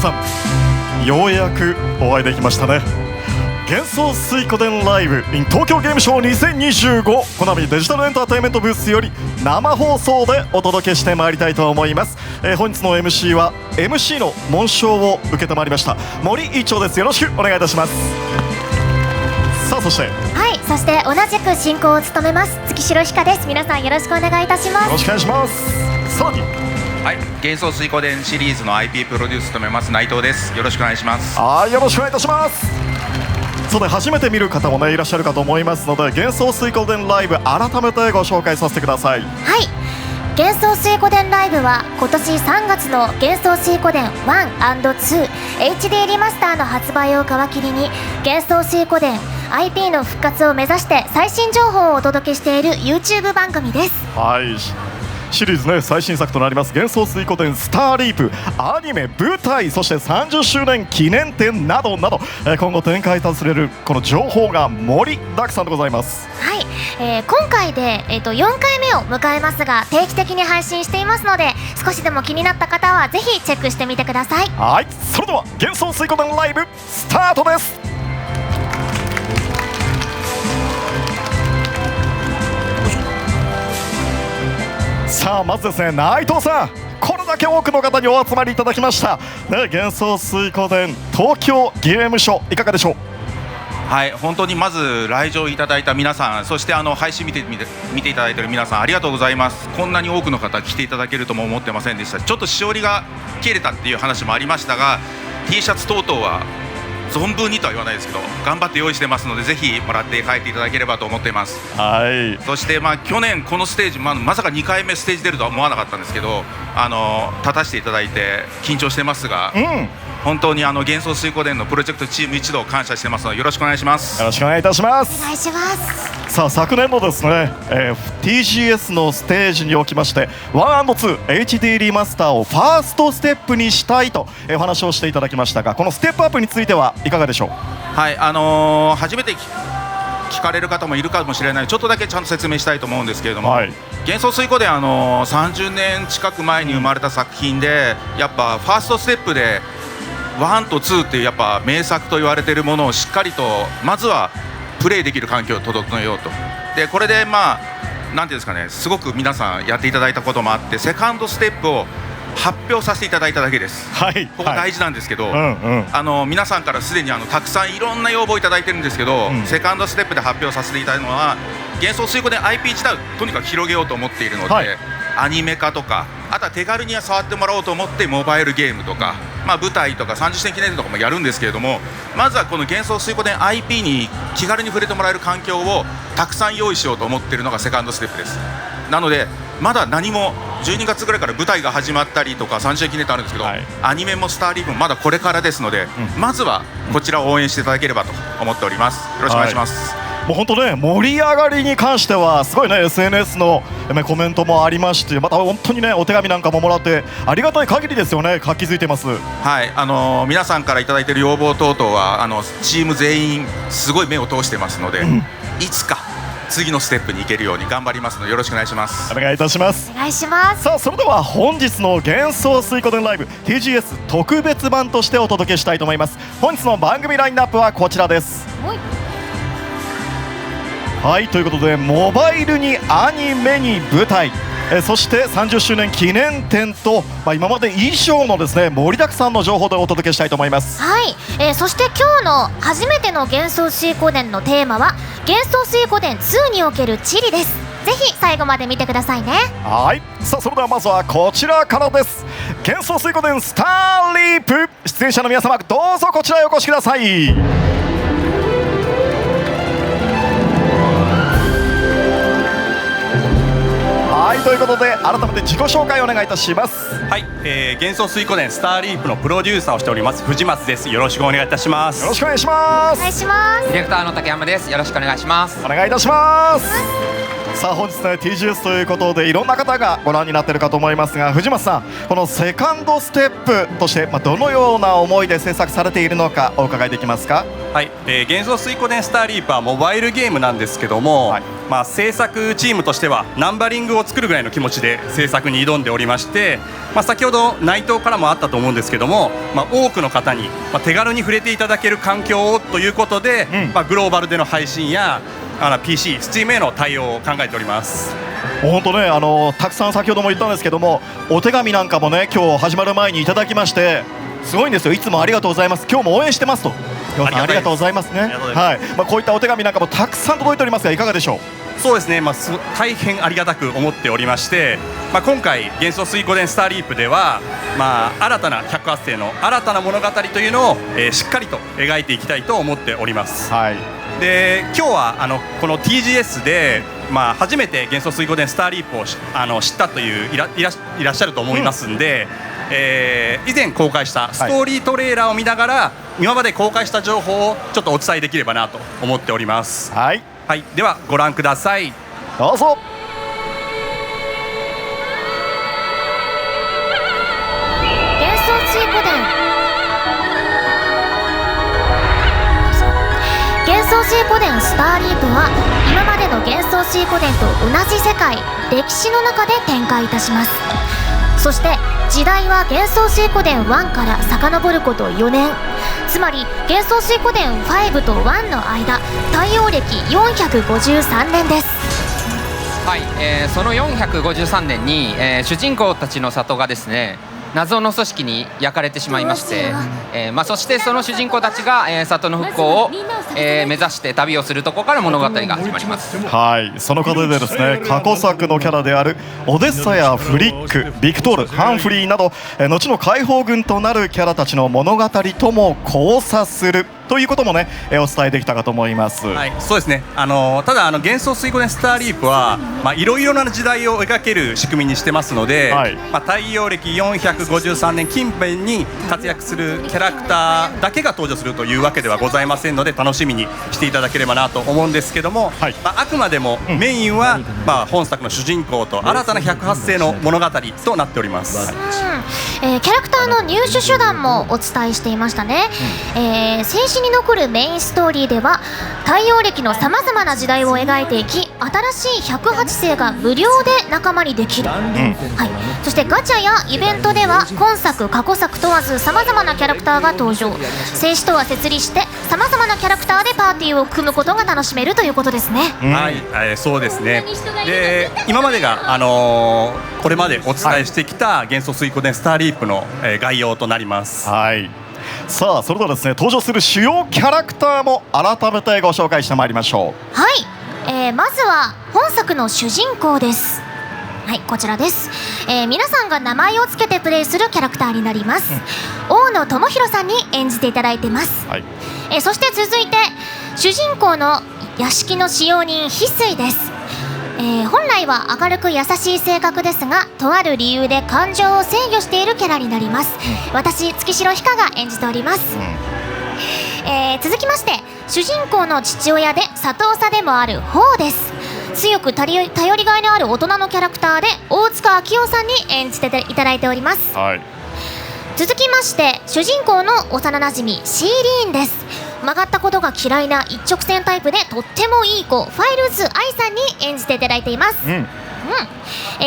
さん、ようやくお会いできましたね。幻想水湖伝ライブ in 東京ゲームショウ2025、コナミデジタルエンターテインメントブースより生放送でお届けしてまいりたいと思います。本日の MC は MC の紋章を受けてまいりました森一丁です。よろしくお願いいたします。さあ、そしてそして同じく進行を務めます月城ひかです。皆さんよろしくお願いいたします。よろしくお願いします。さらに幻想水湖伝シリーズの IP プロデュース務めます内藤です。よろしくお願いします。よろしくお願いいたします。そうで、初めて見る方もねいらっしゃるかと思いますので、幻想水湖伝ライブ改めてご紹介させてください。幻想水湖伝ライブは今年3月の幻想水湖伝 1&2 HD リマスターの発売を皮切りに、幻想水湖伝 IP の復活を目指して最新情報をお届けしている YouTube 番組です。シリーズね最新作となります幻想水湖伝スターリープ、アニメ、舞台、そして30周年記念展などなど、今後展開されるこの情報が盛りだくさんでございます。今回で、4回目を迎えますが、定期的に配信していますので、少しでも気になった方はぜひチェックしてみてください。それでは幻想水湖伝ライブスタートです。さあ、まずですね、内藤さん、これだけ多くの方にお集まりいただきました、幻想水湖伝東京ゲームショウ、いかがでしょう。本当にまず来場いただいた皆さん、そして配信見ていただいている皆さん、ありがとうございます。こんなに多くの方来ていただけるとも思ってませんでした。ちょっとしおりが切れたっていう話もありましたが、 T シャツ等々は存分にとは言わないですけど頑張って用意してますので、ぜひもらって帰っていただければと思っています。そして去年このステージ、まさか2回目ステージ出るとは思わなかったんですけど、立たせていただいて緊張してますが、本当に幻想水湖伝のプロジェクトチーム一同感謝してますので、よろしくお願いします。よろしくお願いいたします。お願いします。さあ、昨年のですね、TGS のステージにおきまして 1&2 HD リマスターをファーストステップにしたいとお話をしていただきましたが、このステップアップについてはいかがでしょう。初めて聞かれる方もいるかもしれない、ちょっとだけちゃんと説明したいと思うんですけれども、幻想水湖伝30年近く前に生まれた作品で、やっぱファーストステップで1と2っていうやっぱ名作と言われているものをしっかりとまずはプレイできる環境を整えようと。でこれでなんていうんですかね、すごく皆さんやっていただいたこともあって、セカンドステップを発表させていただいただけです。ここ大事なんですけど、皆さんからすでにたくさんいろんな要望をいただいてるんですけど、セカンドステップで発表させていただいたのは、幻想水湖伝 IP 自体をとにかく広げようと思っているので、アニメ化とか、あとは手軽に触ってもらおうと思ってモバイルゲームとか、舞台とか30周年記念展とかもやるんですけれども、まずはこの幻想水湖伝 IP に気軽に触れてもらえる環境をたくさん用意しようと思っているのがセカンドステップです。なのでまだ何も12月ぐらいから舞台が始まったりとか30周年記念展あるんですけど、アニメもスターリーグもまだこれからですので、まずはこちらを応援していただければと思っております。よろしくお願いします。もう本当ね、盛り上がりに関してはすごいね、 SNS のコメントもありまして、また本当にねお手紙なんかももらってありがたい限りですよね。活気づいてます。皆さんからいただいている要望等々はチーム全員すごい目を通してますので、いつか次のステップに行けるように頑張りますので、よろしくお願いします。お願いいたします。お願いします。さあ、それでは本日の幻想水湖伝ライブ TGS 特別版としてお届けしたいと思います。本日の番組ラインナップはこちらです。ということで、モバイルにアニメに舞台、そして30周年記念展と、今まで以上のですね盛りだくさんの情報でお届けしたいと思います。そして今日の初めての幻想水湖伝のテーマは幻想水湖伝2における地理です。ぜひ最後まで見てくださいね。さあ、それではまずはこちらからです。幻想水湖伝スターリープ、出演者の皆様どうぞこちらへお越しください。ということで改めて自己紹介をお願いいたします。幻想水湖伝スターリープのプロデューサーをしております藤松です。よろしくお願いいたします。よろしくお願いします。お願いします。ディレクターの竹山です。よろしくお願いします。お願いいたします。さあ、本日ね TGS ということでいろんな方がご覧になっているかと思いますが、藤松さん、このセカンドステップとして、どのような思いで制作されているのかお伺いできますか。幻想水湖伝スターリープはモバイルゲームなんですけども、制作チームとしてはナンバリングを作るぐらいの気持ちで制作に挑んでおりまして、先ほど内藤からもあったと思うんですけども、多くの方に、手軽に触れていただける環境をということで、グローバルでの配信やPC、Steam への対応を考えております。本当ね、たくさん先ほども言ったんですけども、お手紙なんかもね今日始まる前にいただきまして、すごいんですよ。いつもありがとうございます、今日も応援してますと、ありがとうございますね。はい、こういったお手紙なんかもたくさん届いておりますが、いかがでしょう。そうですね、大変ありがたく思っておりまして、今回幻想水湖伝スターリープでは、新たな108世の新たな物語というのを、しっかりと描いていきたいと思っております。はい、で今日はこの TGS で、初めて幻想水湖伝スターリープを知ったといういらっしゃると思いますんで、以前公開したストーリートレーラーを見ながら、今まで公開した情報をちょっとお伝えできればなと思っております。はい、はい、ではご覧ください。どうぞ。幻想水湖伝幻想水湖伝スターリープは今までの幻想水湖伝と同じ世界歴史の中で展開いたします。そして時代は幻想水湖伝1から遡ること4年、つまり幻想水湖伝5と1の間、太陽暦453年です。はい、その453年に、主人公たちの里がですね、謎の組織に焼かれてしまいまして、そしてその主人公たちが、里の復興を、目指して旅をするところから物語が始まります。はい、その過程でですね、過去作のキャラであるオデッサやフリック、ビクトール、ハンフリーなど、後の解放軍となるキャラたちの物語とも交差するということもね、お伝えできたかと思います。はい、そうですね。ただ幻想水湖伝スターリープはいろいろな時代を描ける仕組みにしてますので、はい、太陽暦453年近辺に活躍するキャラクターだけが登場するというわけではございませんので、楽しみにしていただければなと思うんですけども、はい、あくまでもメインは、本作の主人公と新たな108世の物語となっております。キャラクターの入手手段もお伝えしていましたね。静止に残るメインストーリーでは太陽暦のさまざまな時代を描いていき、新しい108世が無料で仲間にできる、はい、そしてガチャやイベントでは今作過去作問わずさまざまなキャラクターが登場。静止とは設立してさまざまなキャラクターでパーティーを組むことが楽しめるということですね。はい、そうですね。で今までが、これまでお伝えしてきた幻想水湖伝スターリープの、概要となります。はい、さあそれではですね、登場する主要キャラクターも改めてご紹介してまいりましょう。はい、まずは本作の主人公です。はい、こちらです。皆さんが名前を付けてプレイするキャラクターになります。大野智弘さんに演じていただいてます。はい、そして続いて主人公の屋敷の使用人翡翠です。本来は明るく優しい性格ですが、とある理由で感情を制御しているキャラになります。私月城ひかが演じております。続きまして主人公の父親で里長でもあるホウです。強く頼りがいのある大人のキャラクターで大塚明夫さんに演じていただいております。はい、続きまして主人公の幼なじみシーリーンです。曲がったことが嫌いな一直線タイプでとってもいい子、ファイルズ愛さんに演じていただいています。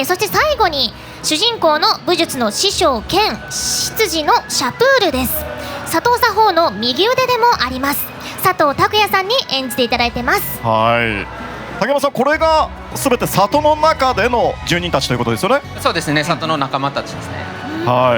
そして最後に主人公の武術の師匠兼執事のシャプールです。佐藤作法の右腕でもあります佐藤拓也さんに演じていただいてます。はい、竹山さん、これがすべて里の中での住人たちということですよね。そうですね、里の仲間たちですね。は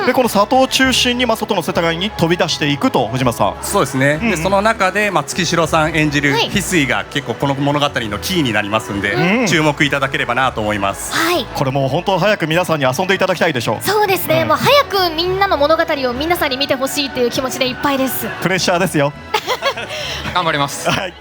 い、でこの里を中心に、外の世界に飛び出していくと、藤間さん。そうですね、でその中で、月城さん演じる翡翠が結構この物語のキーになりますんで、注目いただければなと思います。はい、これもう本当早く皆さんに遊んでいただきたいでしょう。そうですね、もう早くみんなの物語を皆さんに見てほしいという気持ちでいっぱいです。プレッシャーですよ。頑張ります。はい、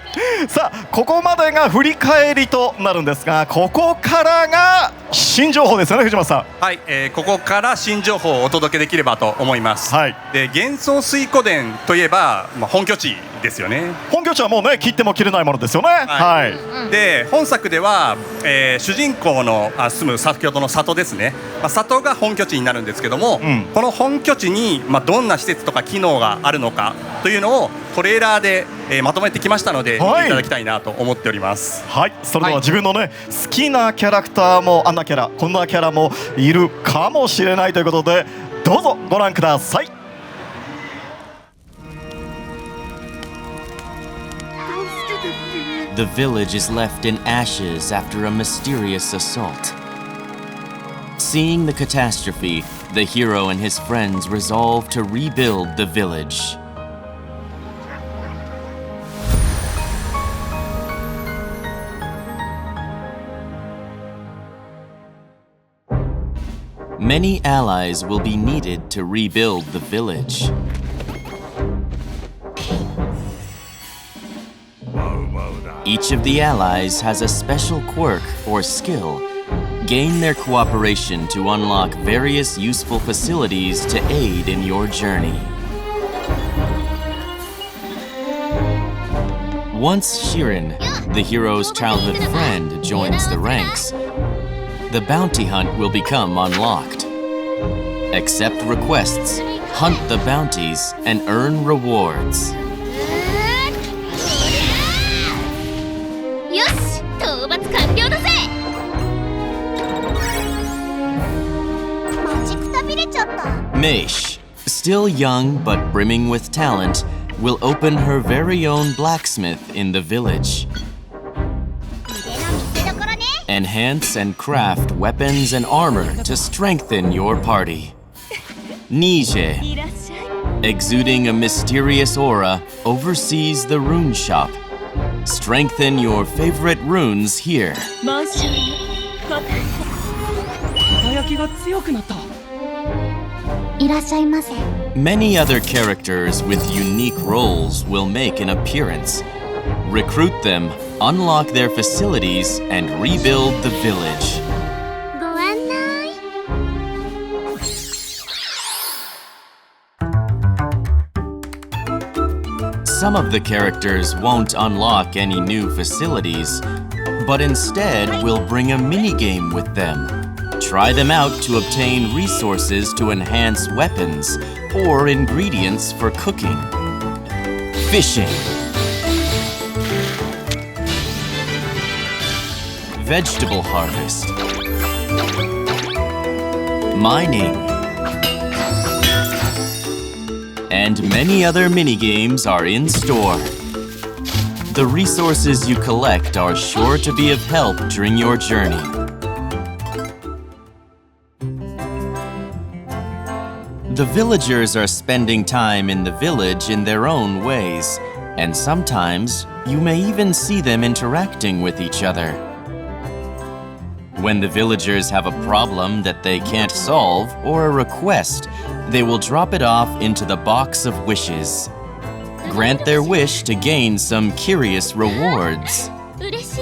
さあここまでが振り返りとなるんですが、ここからが新情報ですよね、藤間さん。はい、ここから新情報をお届けできればと思います。はい、で幻想水湖伝といえば、本拠地ですよね。本拠地はもうね切っても切れないものですよね。はいで本作では、主人公の住む先ほどの里ですね、里が本拠地になるんですけども、この本拠地に、どんな施設とか機能があるのかというのをトレーラーで、まとめてきましたので、見ていただきたいなと思っております。はい、それでは自分のね、好きなキャラクターもあんなキャラこんなキャラもいるかもしれないということで、どうぞご覧ください。The village is left in ashes after a mysterious assault. Seeing the catastrophe, the hero and his friends resolve to rebuild the village. Many allies will be needed to rebuild the village. Each of the allies has a special quirk or skill. Gain their cooperation to unlock various useful facilities to aid in your journey. Once Shirin, the hero's childhood friend, joins the ranks, the bounty hunt will become unlocked. Accept requests, hunt the bounties, and earn rewards. よし、討伐完了だぜ。待ちくたびれちゃった。Meish, still young but brimming with talent, will open her very own blacksmith in the village. Enhance and craft weapons and armor to strengthen your party. Nije, exuding a mysterious aura, oversees the rune shop. Strengthen your favorite runes here. いらっしゃいませ。 Many other characters with unique roles will make an appearance. Recruit them, unlock their facilities, and rebuild the village. ご案内。Some of the characters won't unlock any new facilities, but instead will bring a minigame with them. Try them out to obtain resources to enhance weapons or ingredients for cooking. Fishing. Vegetable harvest. Mining. And many other minigames are in store. The resources you collect are sure to be of help during your journey. The villagers are spending time in the village in their own ways, and sometimes you may even see them interacting with each other. When the villagers have a problem that they can't solve or a request, they will drop it off into the box of wishes. Grant their wish to gain some curious rewards. 嬉しい。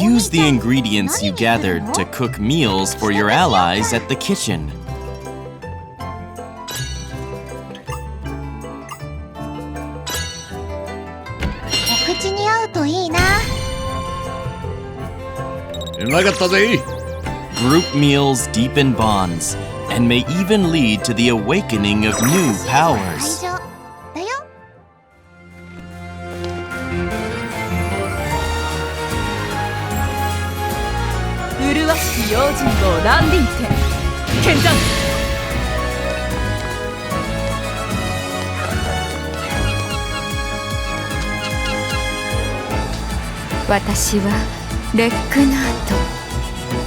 Use the ingredients you gathered to cook meals for your allies at the kitchen. お口に合うといいな。うまかったぜ。 Group meals deepen bonds and may even lead to the awakening of new powers. 会場だよ。麗しき用心棒ランディンテ剣山。私はレックナート。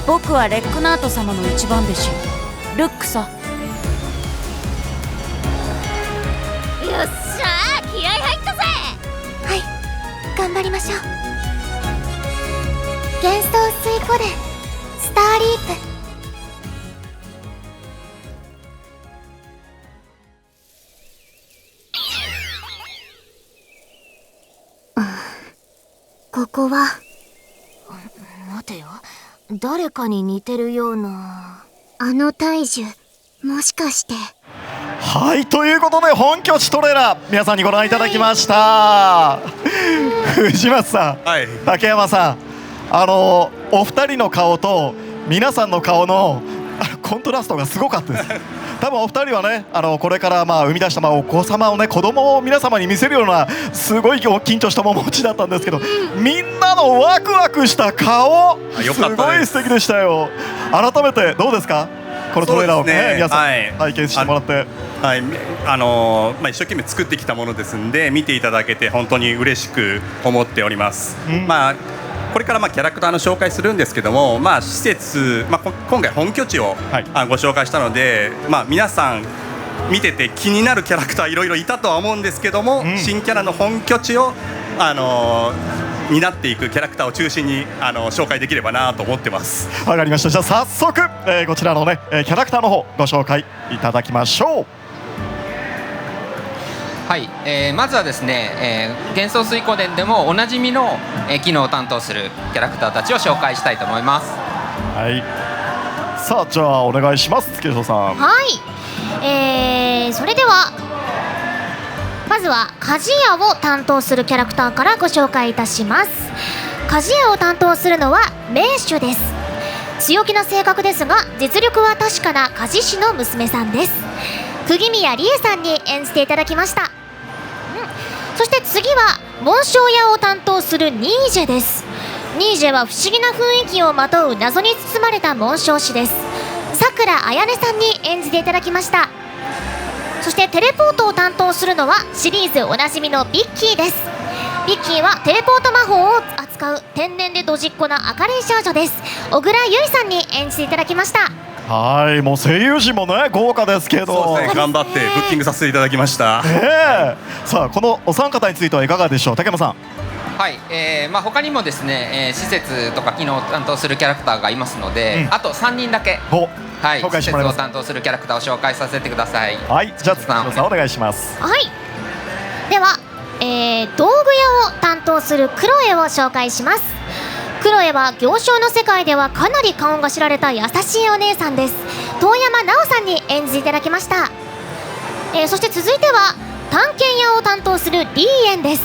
僕はレックナート様の一番弟子ルックさ。よっしゃー、気合入ったぜ。はい、頑張りましょう。幻想水湖伝スターリープ。ここは。待てよ、誰かに似てるような。あの大樹、もしかして。はいということで本拠地トレーラー皆さんにご覧いただきました、藤松さん、はい、竹山さんお二人の顔と皆さんの顔のコントラストがすごかったです多分お二人はねこれから生み出したお子様をね子供を皆様に見せるようなすごい緊張した面持ちだったんですけど、みんなのワクワクした顔すごい素敵でしたよ。改めてどうですかこのトレーラーをね皆さん体験してもらって。はい、一生懸命作ってきたものですんで見ていただけて本当に嬉しく思っております。これからキャラクターの紹介するんですけども、施設、今回本拠地を、ご紹介したので、皆さん見てて気になるキャラクターいろいろいたとは思うんですけども、新キャラの本拠地を担っていくキャラクターを中心に紹介できればなと思ってます。わかりました。じゃあ早速、こちらのねキャラクターの方ご紹介いただきましょう。はい、まずはですね、幻想水湖伝でもおなじみの、機能を担当するキャラクターたちを紹介したいと思います。はい、さあじゃあお願いします、月城さん。はい、それではまずは鍛冶屋を担当するキャラクターからご紹介いたします。鍛冶屋を担当するのは名手です。強気な性格ですが実力は確かな鍛冶師の娘さんです。釘宮理恵さんに演じていただきました。そして次は紋章屋を担当するニージェです。ニージェは不思議な雰囲気をまとう謎に包まれた紋章師です。さくらあやねさんに演じていただきました。そしてテレポートを担当するのはシリーズおなじみのビッキーです。ビッキーはテレポート魔法を扱う天然でドジっ子な明るい少女です。小倉優衣さんに演じていただきました。はい、もう声優陣もね豪華ですけど、そうですね、頑張ってブッキングさせていただきました。さあこのお三方についてはいかがでしょう、竹山さん。はい、他にもですね、施設とか機能を担当するキャラクターがいますので、あと3人だけ、はい、施設を担当するキャラクターを紹介させてください。はい、じゃあ月城さんお願いします。はい、では、道具屋を担当するクロエを紹介します。クロエは行商の世界ではかなり顔が知られた優しいお姉さんです。遠山奈緒さんに演じていただきました。そして続いては探検屋を担当するリーエンです。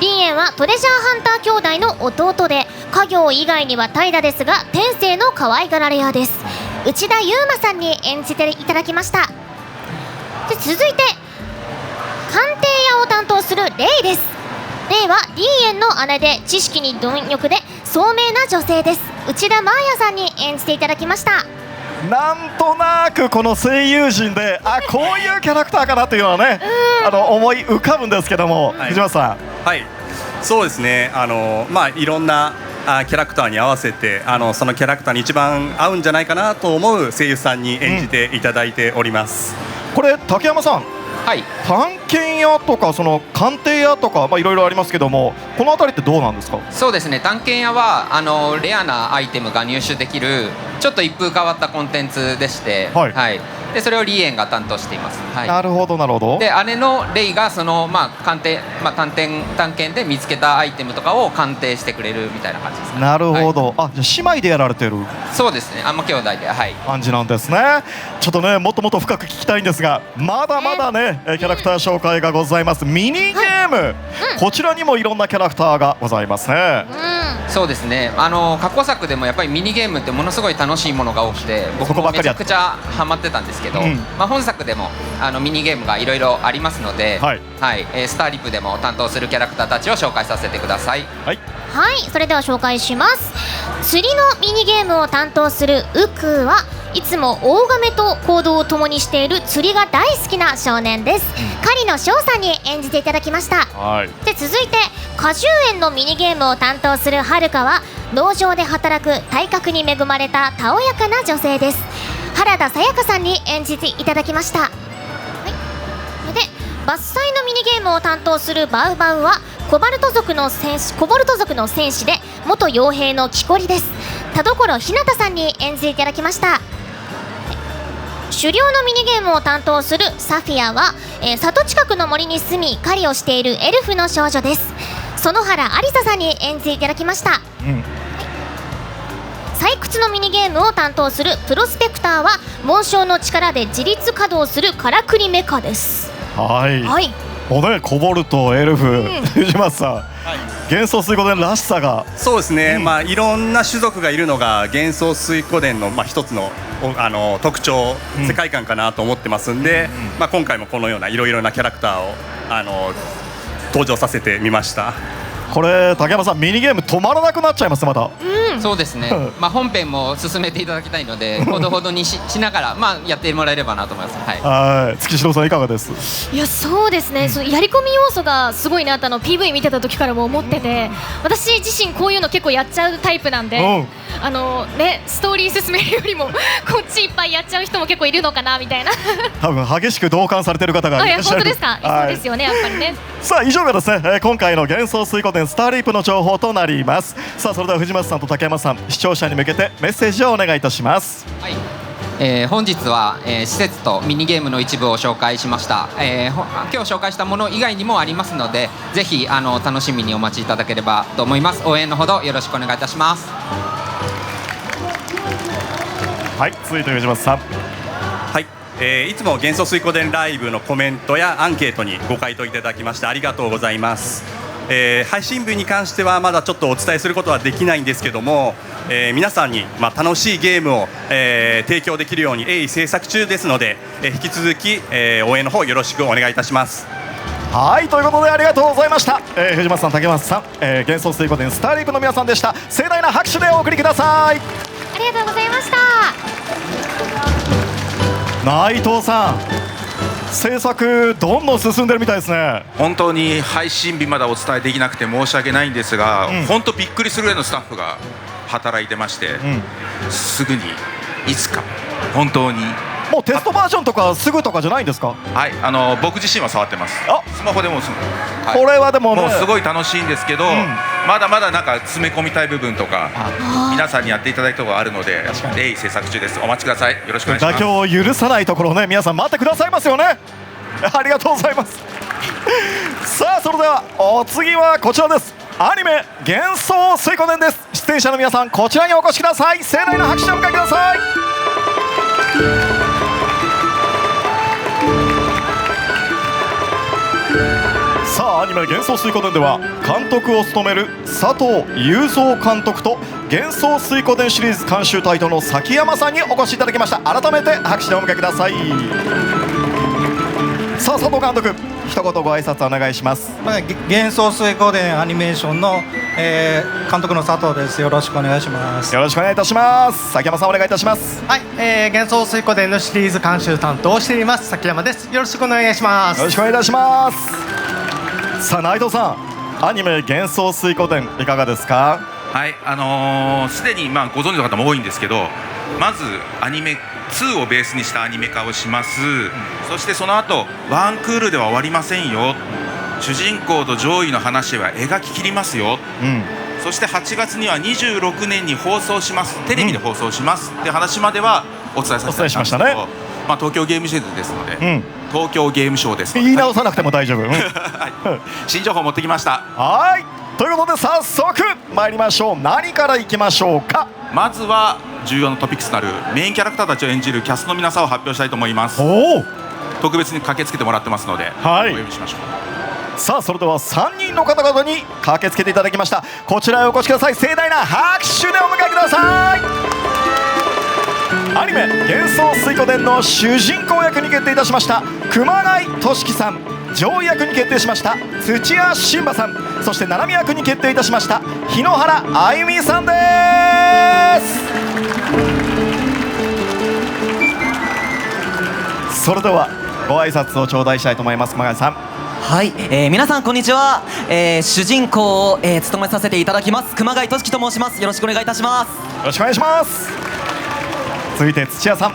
リーエンはトレジャーハンター兄弟の弟で家業以外には怠惰ですが天性の可愛がられ屋です。内田悠馬さんに演じていただきました。で続いて鑑定屋を担当するレイです。レイはリーエンの姉で知識に貪欲で聡明な女性です。内田真彩さんに演じていただきました。なんとなくこの声優陣でこういうキャラクターかなというのはね思い浮かぶんですけども、藤本さん。はい、そうですね、いろんなキャラクターに合わせてそのキャラクターに一番合うんじゃないかなと思う声優さんに演じていただいております。これ竹山さん、はい、探検屋とかその鑑定屋とかいろいろありますけども、この辺りってどうなんですか？そうですね、探検屋はレアなアイテムが入手できるちょっと一風変わったコンテンツでして、はいはい、でそれをリエンが担当しています。はい、なるほどなるほど。で姉のレイがその、探検で見つけたアイテムとかを鑑定してくれるみたいな感じですね。なるほど、じゃあ姉妹でやられてる。そうですね、兄弟で、はい、感じなんですね。ちょっとねもっともっと深く聞きたいんですが、まだまだねキャラクター紹介がございます。ミニゲーム、こちらにもいろんなキャラクターがございますね。そうですね、過去作でもやっぱりミニゲームってものすごい楽しいものが多くて、僕もめちゃくちゃハマってたんですけど、本作でもミニゲームがいろいろありますので、はいはい、スターリップでも担当するキャラクターたちを紹介させてください。はい、はい、それでは紹介します。釣りのミニゲームを担当するウクはいつも大亀と行動を共にしている釣りが大好きな少年です。狩野翔さんに演じていただきました。はい、で続いて果樹園のミニゲームを担当するはるかは農場で働く体格に恵まれたたおやかな女性です。原田さやかさんに演じていただきました。はい、で伐採のミニゲームを担当するバウバウはコバルト族の戦士で元傭兵の木こりです。田所ひなたさんに演じていただきました。狩猟のミニゲームを担当するサフィアは、里近くの森に住み狩りをしているエルフの少女です。園原ありささんに演じていただきました。採掘屈のミニゲームを担当するプロスペクターは紋章の力で自律稼働するからくりメカです。はい、はい、もうね、コボルト、エルフ、藤松さん、幻想水湖伝らしさが。そうですね、いろんな種族がいるのが幻想水湖伝の一つの特徴、世界観かなと思ってますんで、今回もこのようないろいろなキャラクターを登場させてみました。これ竹山さん、ミニゲーム止まらなくなっちゃいますまた。そうですね、本編も進めていただきたいのでほどほどに しながら、やってもらえればなと思います。はい、月城さんいかがです？いや、そうですね、そのやり込み要素がすごいなってPV 見てた時からも思ってて、私自身こういうの結構やっちゃうタイプなんで、ストーリー進めるよりもこっちいっぱいやっちゃう人も結構いるのかなみたいな多分激しく同感されてる方がいらっしゃる。本当ですか？そうですよね、やっぱりね。さあ、以上がですね、今回の幻想水湖伝スターリープの情報となります。さあ、それでは藤松さんと竹山さん、視聴者に向けてメッセージをお願いいたします。はい、本日は、施設とミニゲームの一部を紹介しました。今日紹介したもの以外にもありますので、ぜひ楽しみにお待ちいただければと思います。応援のほどよろしくお願いいたします。はい、続いて藤松さん。はい、いつも幻想水湖伝ライブのコメントやアンケートにご回答いただきましてありがとうございます。配信日に関してはまだちょっとお伝えすることはできないんですけども、皆さんに楽しいゲームを、提供できるように鋭意制作中ですので、引き続き、応援の方よろしくお願いいたします。はい、ということでありがとうございました。藤松さん、竹松さん、幻想水湖伝スターリープの皆さんでした。盛大な拍手でお送りください。ありがとうございました。内藤さん、制作どんどん進んでるみたいですね。本当に配信日まだお伝えできなくて申し訳ないんですが、本当びっくりするぐらいのスタッフが働いてまして、すぐにいつか本当にもうテストバージョンとかすぐとかじゃないんですか？はい、僕自身は触ってます。スマホでもこれはでもね、もうすごい楽しいんですけど、まだまだなんか詰め込みたい部分とか皆さんにやっていただいたことがあるので、鋭意制作中です。お待ちください。よろしくお願いします。妥協を許さないところをね、皆さん待ってくださいますよね。ありがとうございますさあ、それではお次はこちらです。アニメ幻想水湖伝です。出演者の皆さん、こちらにお越しください。盛大な拍手をお迎えください。さあ、アニメ幻想水湖伝では監督を務める佐藤雄三監督と幻想水湖伝シリーズ監修隊長の崎山さんにお越しいただきました。改めて拍手でお迎えください。さあ、佐藤監督、一言ご挨拶お願いします。幻想水湖伝アニメーションの、監督の佐藤です。よろしくお願いします。よろしくお願いいたします。崎山さん、お願いいたします。はい、幻想水湖伝のシリーズ監修担当をしています崎山です。よろしくお願いします。よろしくお願いいたします。さあ、内藤さん、アニメ幻想水湖伝いかがですか？はい、すでにご存知の方も多いんですけど、まずアニメ2をベースにしたアニメ化をします。そしてその後ワンクールでは終わりませんよ、主人公と上位の話は描き切りますよ、そして8月には26年に放送します、テレビで放送しますって話まではお伝えさせていただきましたけど、東京ゲームシリーズですので、東京ゲームショウですので言い直さなくても大丈夫新情報持ってきました。はい、ということで早速参りましょう。何からいきましょうか？まずは重要なトピックスとなるメインキャラクターたちを演じるキャストの皆さんを発表したいと思います。特別に駆けつけてもらってますので、お呼びしましょう。さあ、それでは3人の方々に駆けつけていただきました。こちらへお越しください。盛大な拍手でお迎えください。アニメ幻想水湖伝の主人公役に決定いたしました熊谷俊樹さん、上位役に決定しました土屋慎馬さん、そして七海役に決定いたしました日野原あゆみさんです。それではご挨拶を頂戴したいと思います。熊谷さん。はい、皆さんこんにちは。主人公を、務めさせていただきます熊谷俊樹と申します。よろしくお願いいたします。よろしくお願いします。続いて土屋さん。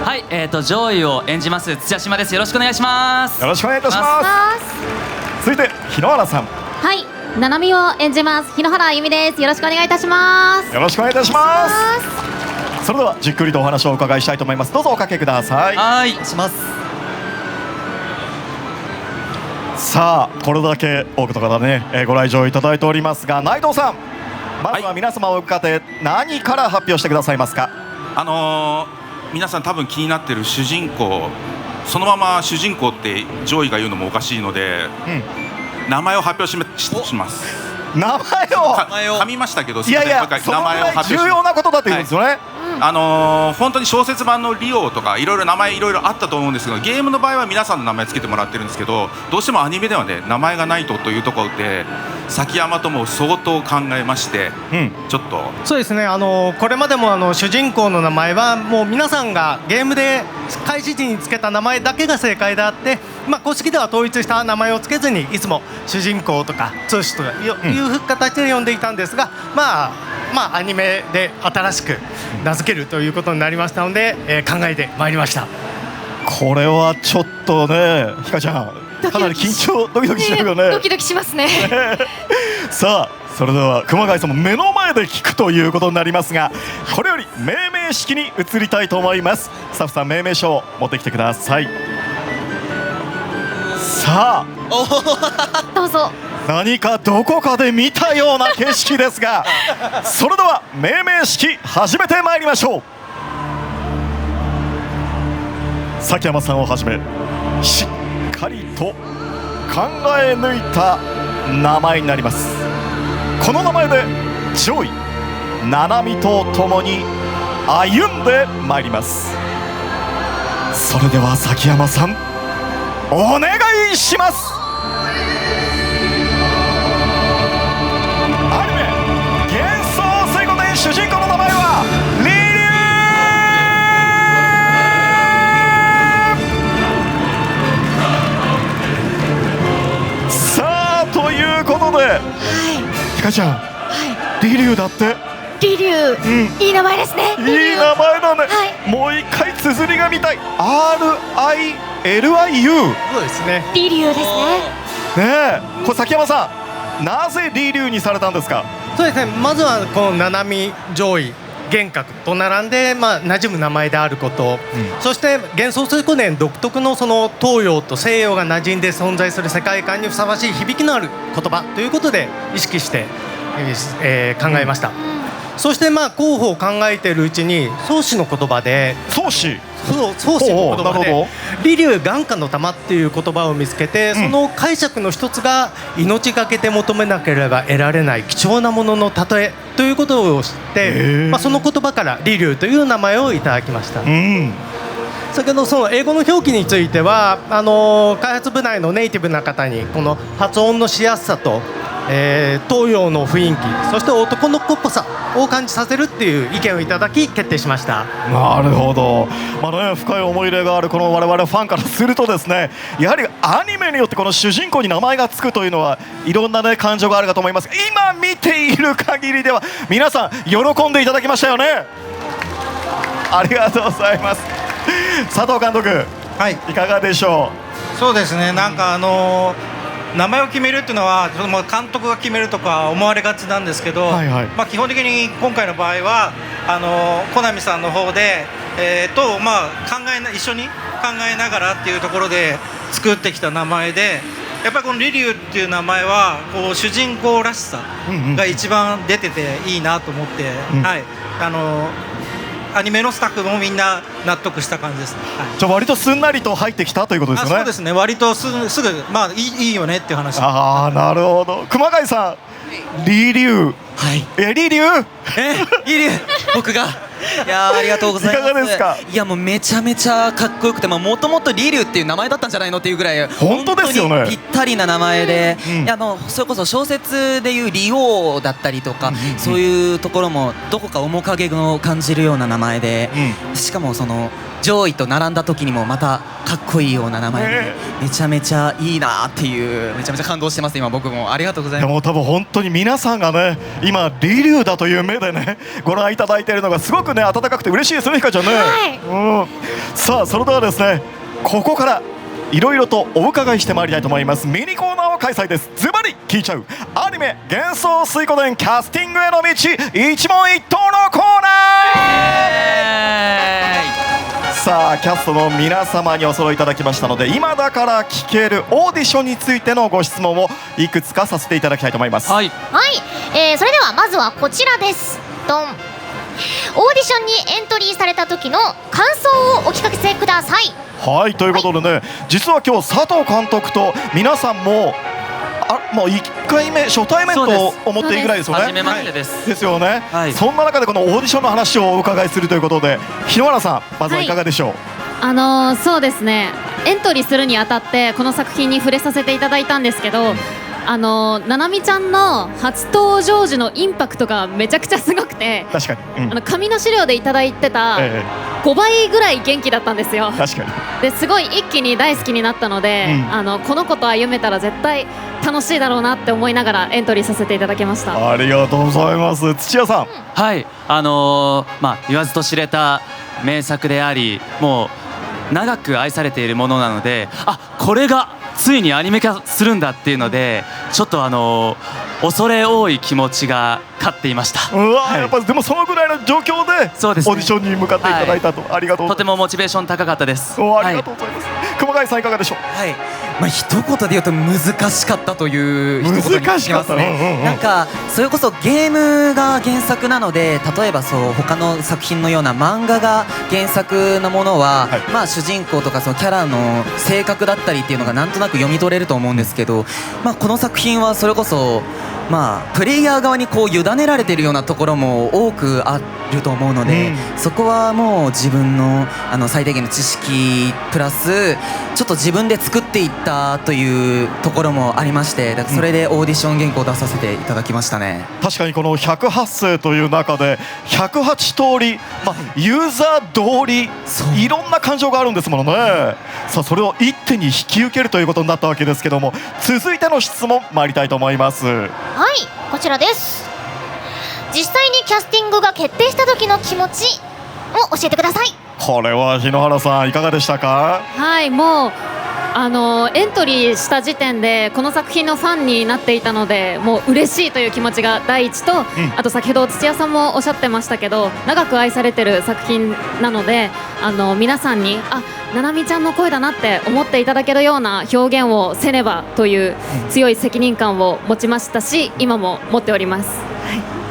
はい、上位を演じます土屋島です。よろしくお願いします。よろしくお願いいたします。続いて日野原さん。はい、七海を演じます日野原あゆみです。よろしくお願いいたします。よろしくお願いいたします。それではじっくりとお話をお伺いしたいと思います。どうぞおかけください。はい、します。さあ、これだけ多くの方ね、ご来場いただいておりますが、内藤さん、まずは皆様を向かって何から発表してくださいますか？皆さん多分気になってる主人公、そのまま主人公って上位が言うのもおかしいので、名前を発表します。名前を噛みましたけど、いやいや、そのぐらい重要なことだというんですよね。本当に小説版のリオとかいろいろ名前いろいろあったと思うんですけど、ゲームの場合は皆さんの名前つけてもらってるんですけど、どうしてもアニメではね名前がないというところで崎山とも相当考えまして、ちょっとそうですね、これまでも主人公の名前はもう皆さんがゲームで開始時につけた名前だけが正解であって、公式では統一した名前をつけずにいつも主人公とか通詞という形で呼んでいたんですが、アニメで新しく名付けるということになりましたので、考えてまいりました。これはちょっとね、ひかちゃんかなり緊張ドキドキしてるよね。ドキドキしますね。さあ、それでは熊谷さんも目の前で聞くということになりますが、これより命名式に移りたいと思います。スタッフさん、命名書を持ってきてください。さあ、どうぞ。何かどこかで見たような景色ですがそれでは命名式始めてまいりましょう。崎山さんをはじめしっかりと考え抜いた名前になります。この名前で上位七海と共に歩んでまいります。それでは崎山さん、お願いします。アニメ「幻想水滸伝」主人公の名前はリリュウ。さあ、ということで、ひかちゃん、リリュウだって。リリュウ、いい名前ですね。いい名前だね。もう一回綴りが見たい。RILIU。そうですね。リリュウですね。ねえ、これ崎山さん、なぜリリュウにされたんですか？そうですね、まずはこの七海上位幻覚と並んで、馴染む名前であること、そして幻想水滸伝独特のその東洋と西洋が馴染んで存在する世界観にふさわしい響きのある言葉ということで意識して、考えました。そして候補を考えているうちに宗師の言葉で、宗師の言葉でリリュウ眼下の玉っていう言葉を見つけて、その解釈の一つが命がけで求めなければ得られない貴重なものの例えということを知って、その言葉からリリュウという名前をいただきました。先ほどその英語の表記については開発部内のネイティブな方にこの発音のしやすさと、東洋の雰囲気、そして男の子っぽさを感じさせるっていう意見をいただき決定しました。なるほど、深い思い入れがあるこの我々ファンからするとですね、やはりアニメによってこの主人公に名前がつくというのはいろんな、感情があるかと思います。今見ている限りでは皆さん喜んでいただきましたよね。ありがとうございます。佐藤監督、いかがでしょう？そうですね、なんか名前を決めるっていうのは監督が決めるとか思われがちなんですけど、基本的に今回の場合はコナミさんの方で、一緒に考えながらっていうところで作ってきた名前で、やっぱりこのリリュウっていう名前はこう主人公らしさが一番出てていいなと思って、アニメのスタッフもみんな納得した感じです、じゃあ割とすんなりと入ってきたということですよね。そうですね、割とすぐいいよねっていう話。なるほど。熊谷さん、リリュウ、リリュウリリュウ、僕がいやありがとうございます。いかがですか？いやもうめちゃめちゃかっこよくて、もともとリリュウっていう名前だったんじゃないのっていうぐらい本当ですよね、ぴったりな名前で、いやそれこそ小説でいうリオだったりとか、そういうところもどこか面影を感じるような名前で、しかもその上位と並んだ時にもまたかっこいいような名前で、めちゃめちゃいいなっていう、めちゃめちゃ感動してます今僕も。ありがとうございます。もう多分本当に皆さんがね、今リリュウだという目でねご覧いただいているのがすごくね温かくて嬉しいですね、ひかちゃんね。さあ、それではですね、ここからいろいろとお伺いしてまいりたいと思います。ミニコーナーを開催です。ズバリ聞いちゃうアニメ幻想水滸伝キャスティングへの道、一問一答のコーナー。ささあキャストの皆様にお揃いいただきましたので、今だから聞けるオーディションについてのご質問をいくつかさせていただきたいと思います。はい、それではまずはこちらです。ドン。オーディションにエントリーされた時の感想をお聞かせください。はい、ということでね、実は今日佐藤監督と皆さんももう1回目初対面と思っていいぐらいですよね。初めましてです。ですよね、はい、そんな中でこのオーディションの話をお伺いするということで、日野原さんまずはいかがでしょう。そうですね、エントリーするにあたってこの作品に触れさせていただいたんですけど、ななみちゃんの初登場時のインパクトがめちゃくちゃすごくて、確かに、紙の資料でいただいてた5倍ぐらい元気だったんですよ。確かに。ですごい一気に大好きになったので、この子と歩めたら絶対楽しいだろうなって思いながらエントリーさせていただきました。ありがとうございます。土屋さん。はい、言わずと知れた名作であり、もう長く愛されているものなので、これがついにアニメ化するんだっていうので、ちょっと恐れ多い気持ちが勝っていました。うわ、やっぱでもそのぐらいの状況でオーディションに向かっていただいたと、ありがとうございます。とてもモチベーション高かったです。ありがとうございます。熊谷さんいかがでしょう。はい、一言で言うと難しかったという一言に聞きますね。なんかそれこそゲームが原作なので、例えば他の作品のような漫画が原作のものは、主人公とかそのキャラの性格だったりっていうのがなんとなく読み取れると思うんですけど、この作品はそれこそプレイヤー側に委ねられているようなところも多くあると思うので、そこはもう自分の最低限の知識プラスちょっと自分で作っていったというところもありまして、だからそれでオーディション原稿を出させていただきましたね。確かにこの108声という中で108通り、ユーザー通りいろんな感情があるんですものね。さあそれを一手に引き受けるということになったわけですけども、続いての質問参りたいと思います。はい、こちらです。実際にキャスティングが決定した時の気持ちを教えてください。これは日野原さんいかがでしたか。はい、もうエントリーした時点でこの作品のファンになっていたので、もう嬉しいという気持ちが第一と、あと先ほど土屋さんもおっしゃってましたけど、長く愛されてる作品なので、皆さんにななみちゃんの声だなって思っていただけるような表現をせねばという強い責任感を持ちましたし、今も持っております。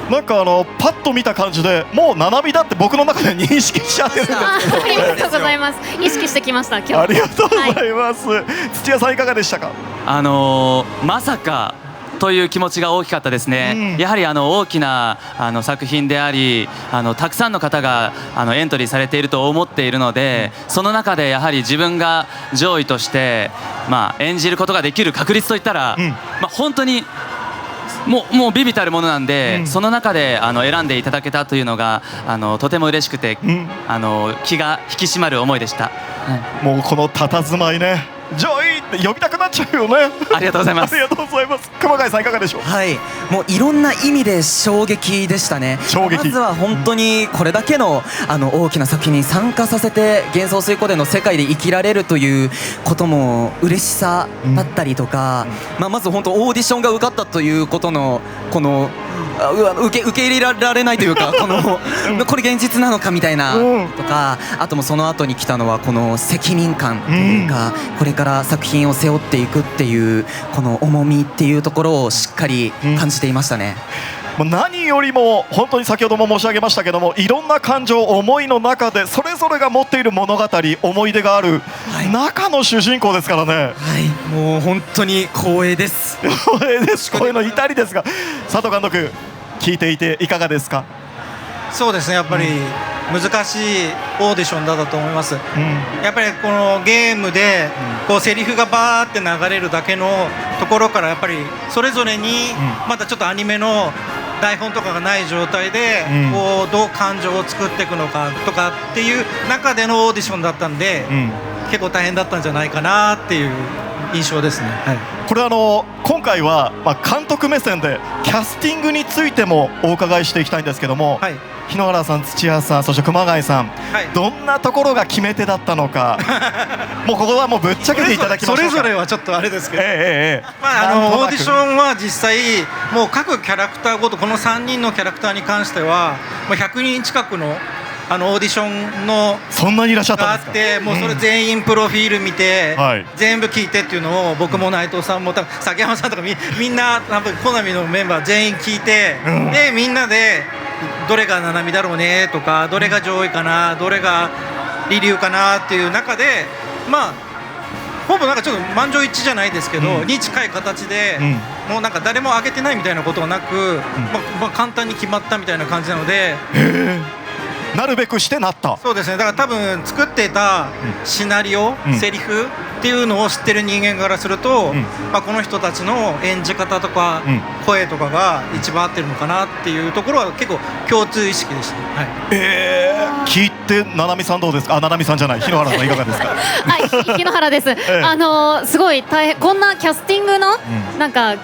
なんかパッと見た感じでもうななみだって僕の中で認識しちゃってるんですけど、ありがとうございます。意識してきました今日。ありがとうございます。土屋さんいかがでしたか。まさかという気持ちが大きかったですね。やはり大きな作品であり、たくさんの方がエントリーされていると思っているので、その中でやはり自分が上位として、演じることができる確率といったら、本当にもう微々たるものなんで、その中で選んでいただけたというのがとても嬉しくて、気が引き締まる思いでした。もうこの佇まいね、ジョイって呼びたくなっちゃうよね。ありがとうございます。ありがとうございます。熊谷さんいかがでしょう。はい、もういろんな意味で衝撃でしたね。まずは本当にこれだけの大きな作品に参加させて、幻想水湖での世界で生きられるということも嬉しさだったりとか、まず本当オーディションが受かったということのこの受け入れられないというか、これ現実なのかみたいなとか、あともその後に来たのはこの責任感というか、これから作品を背負っていくっていうこの重みっていうところをしっかり感じていましたね。何よりも本当に先ほども申し上げましたけども、いろんな感情思いの中でそれぞれが持っている物語思い出がある中の主人公ですからね。はい、もう本当に光栄です。光栄です。光栄の至りですが、佐藤監督聞いていていかがですか。そうですね、やっぱり難しいオーディションだったと思います。やっぱりこのゲームでセリフがバーって流れるだけのところから、やっぱりそれぞれにまだちょっとアニメの台本とかがない状態でどう感情を作っていくのかとかっていう中でのオーディションだったんで、結構大変だったんじゃないかなっていう印象ですね。はい、これ今回は監督目線でキャスティングについてもお伺いしていきたいんですけども、日野原さん、土屋さん、そして熊谷さん、どんなところが決め手だったのかもうここはもうぶっちゃけていただきましょうか。それぞれはちょっとあれですけど、オーディションは実際もう各キャラクターごと、この3人のキャラクターに関してはもう100人近くのオーディションのそんなにいらっしゃったんですか。があってもうそれ全員プロフィール見て、全部聞いてっていうのを僕も内藤さんも多分崎山さんとかみんな多分コナミのメンバー全員聞いて、でみんなでどれが七海だろうねとかどれが上位かなどれがリリュウかなっていう中でまあほぼなんかちょっと満場一致じゃないですけど、に近い形で、もうなんか誰も上げてないみたいなことはなく、簡単に決まったみたいな感じなので、なるべくしてなった。そうですね。だから多分作っていたシナリオ、セリフっていうのを知ってる人間からすると、この人たちの演じ方とか、声とかが一番合ってるのかなっていうところは結構共通意識でした。聞いて七海さんどうですか。七海さんじゃない日野原さんいかがですか。はい、日野原です。すごい大変こんなキャスティングのなんか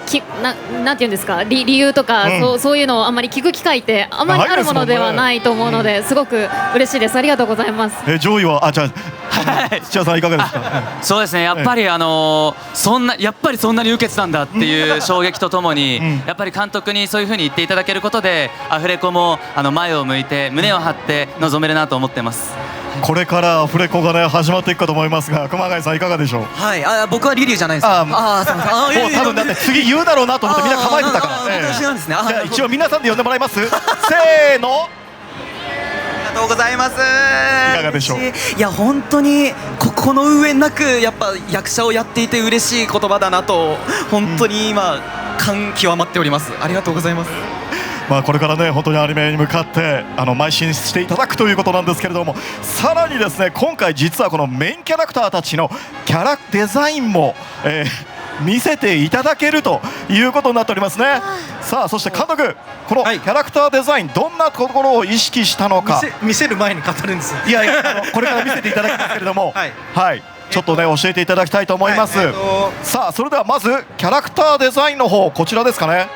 なんていうんですか理由とか、そういうのをあんまり聞く機会ってあまりあるものではないと思うので、すごく嬉しいです。ありがとうございます。上位はじゃあ土屋さんいかがですか。そうですね。やっぱりやっぱりそんなに受けてたんだっていう衝撃とともに、やっぱり監督にそういう風に言っていただけることでアフレコも前を向いて胸を張って臨めるなと思ってます。これからアフレコがね始まっていくかと思いますが、熊谷さんいかがでしょう。はい、僕はリリュウじゃないですか。もう多分だって次言うだろうなと思ってみんな構えてたから。私なんですね。じゃあ一応皆さんで呼んでもらいます。せーの。ありがとうございます。いかがでしょう。いや本当にこの上なくやっぱ役者をやっていて嬉しい言葉だなと本当に今感極まっております。ありがとうございます。これからね本当にアニメに向かって邁進していただくということなんですけれども、さらにですね今回実はこのメインキャラクターたちのキャラデザインも、見せていただけるということになっておりますね。さあそして監督、このキャラクターデザインどんなところを意識したのか。見せる前に語るんですよ。いやこれから見せていただきますけれども、はいちょっとね教えていただきたいと思います。さあそれではまずキャラクターデザインの方こちらですかね、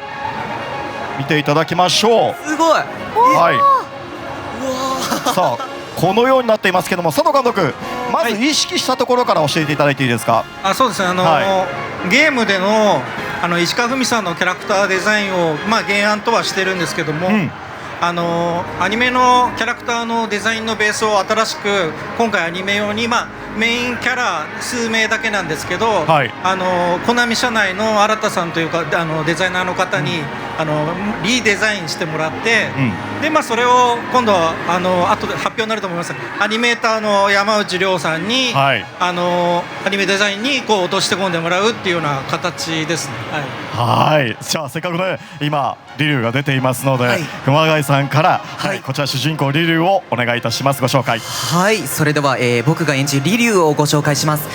見ていただきましょう。すごい。さあこのようになっていますけども、佐藤監督まず意識したところから教えていただいていいですか。そうですね。ゲームでの石川文さんのキャラクターデザインを原案とはしてるんですけども、アニメのキャラクターのデザインのベースを新しく今回アニメ用にメインキャラ数名だけなんですけど、コナミ社内の新田さんというかデザイナーの方にリデザインしてもらって、でそれを今度は後で発表になると思いますアニメーターの山内亮さんに、アニメデザインに落として込んでもらうっていうような形ですね。じゃあせっかくね今リリュウが出ていますので、熊谷さんから、こちら主人公リリュウをお願いいたします。ご紹介。それでは、僕が演じるリリュウをご紹介します。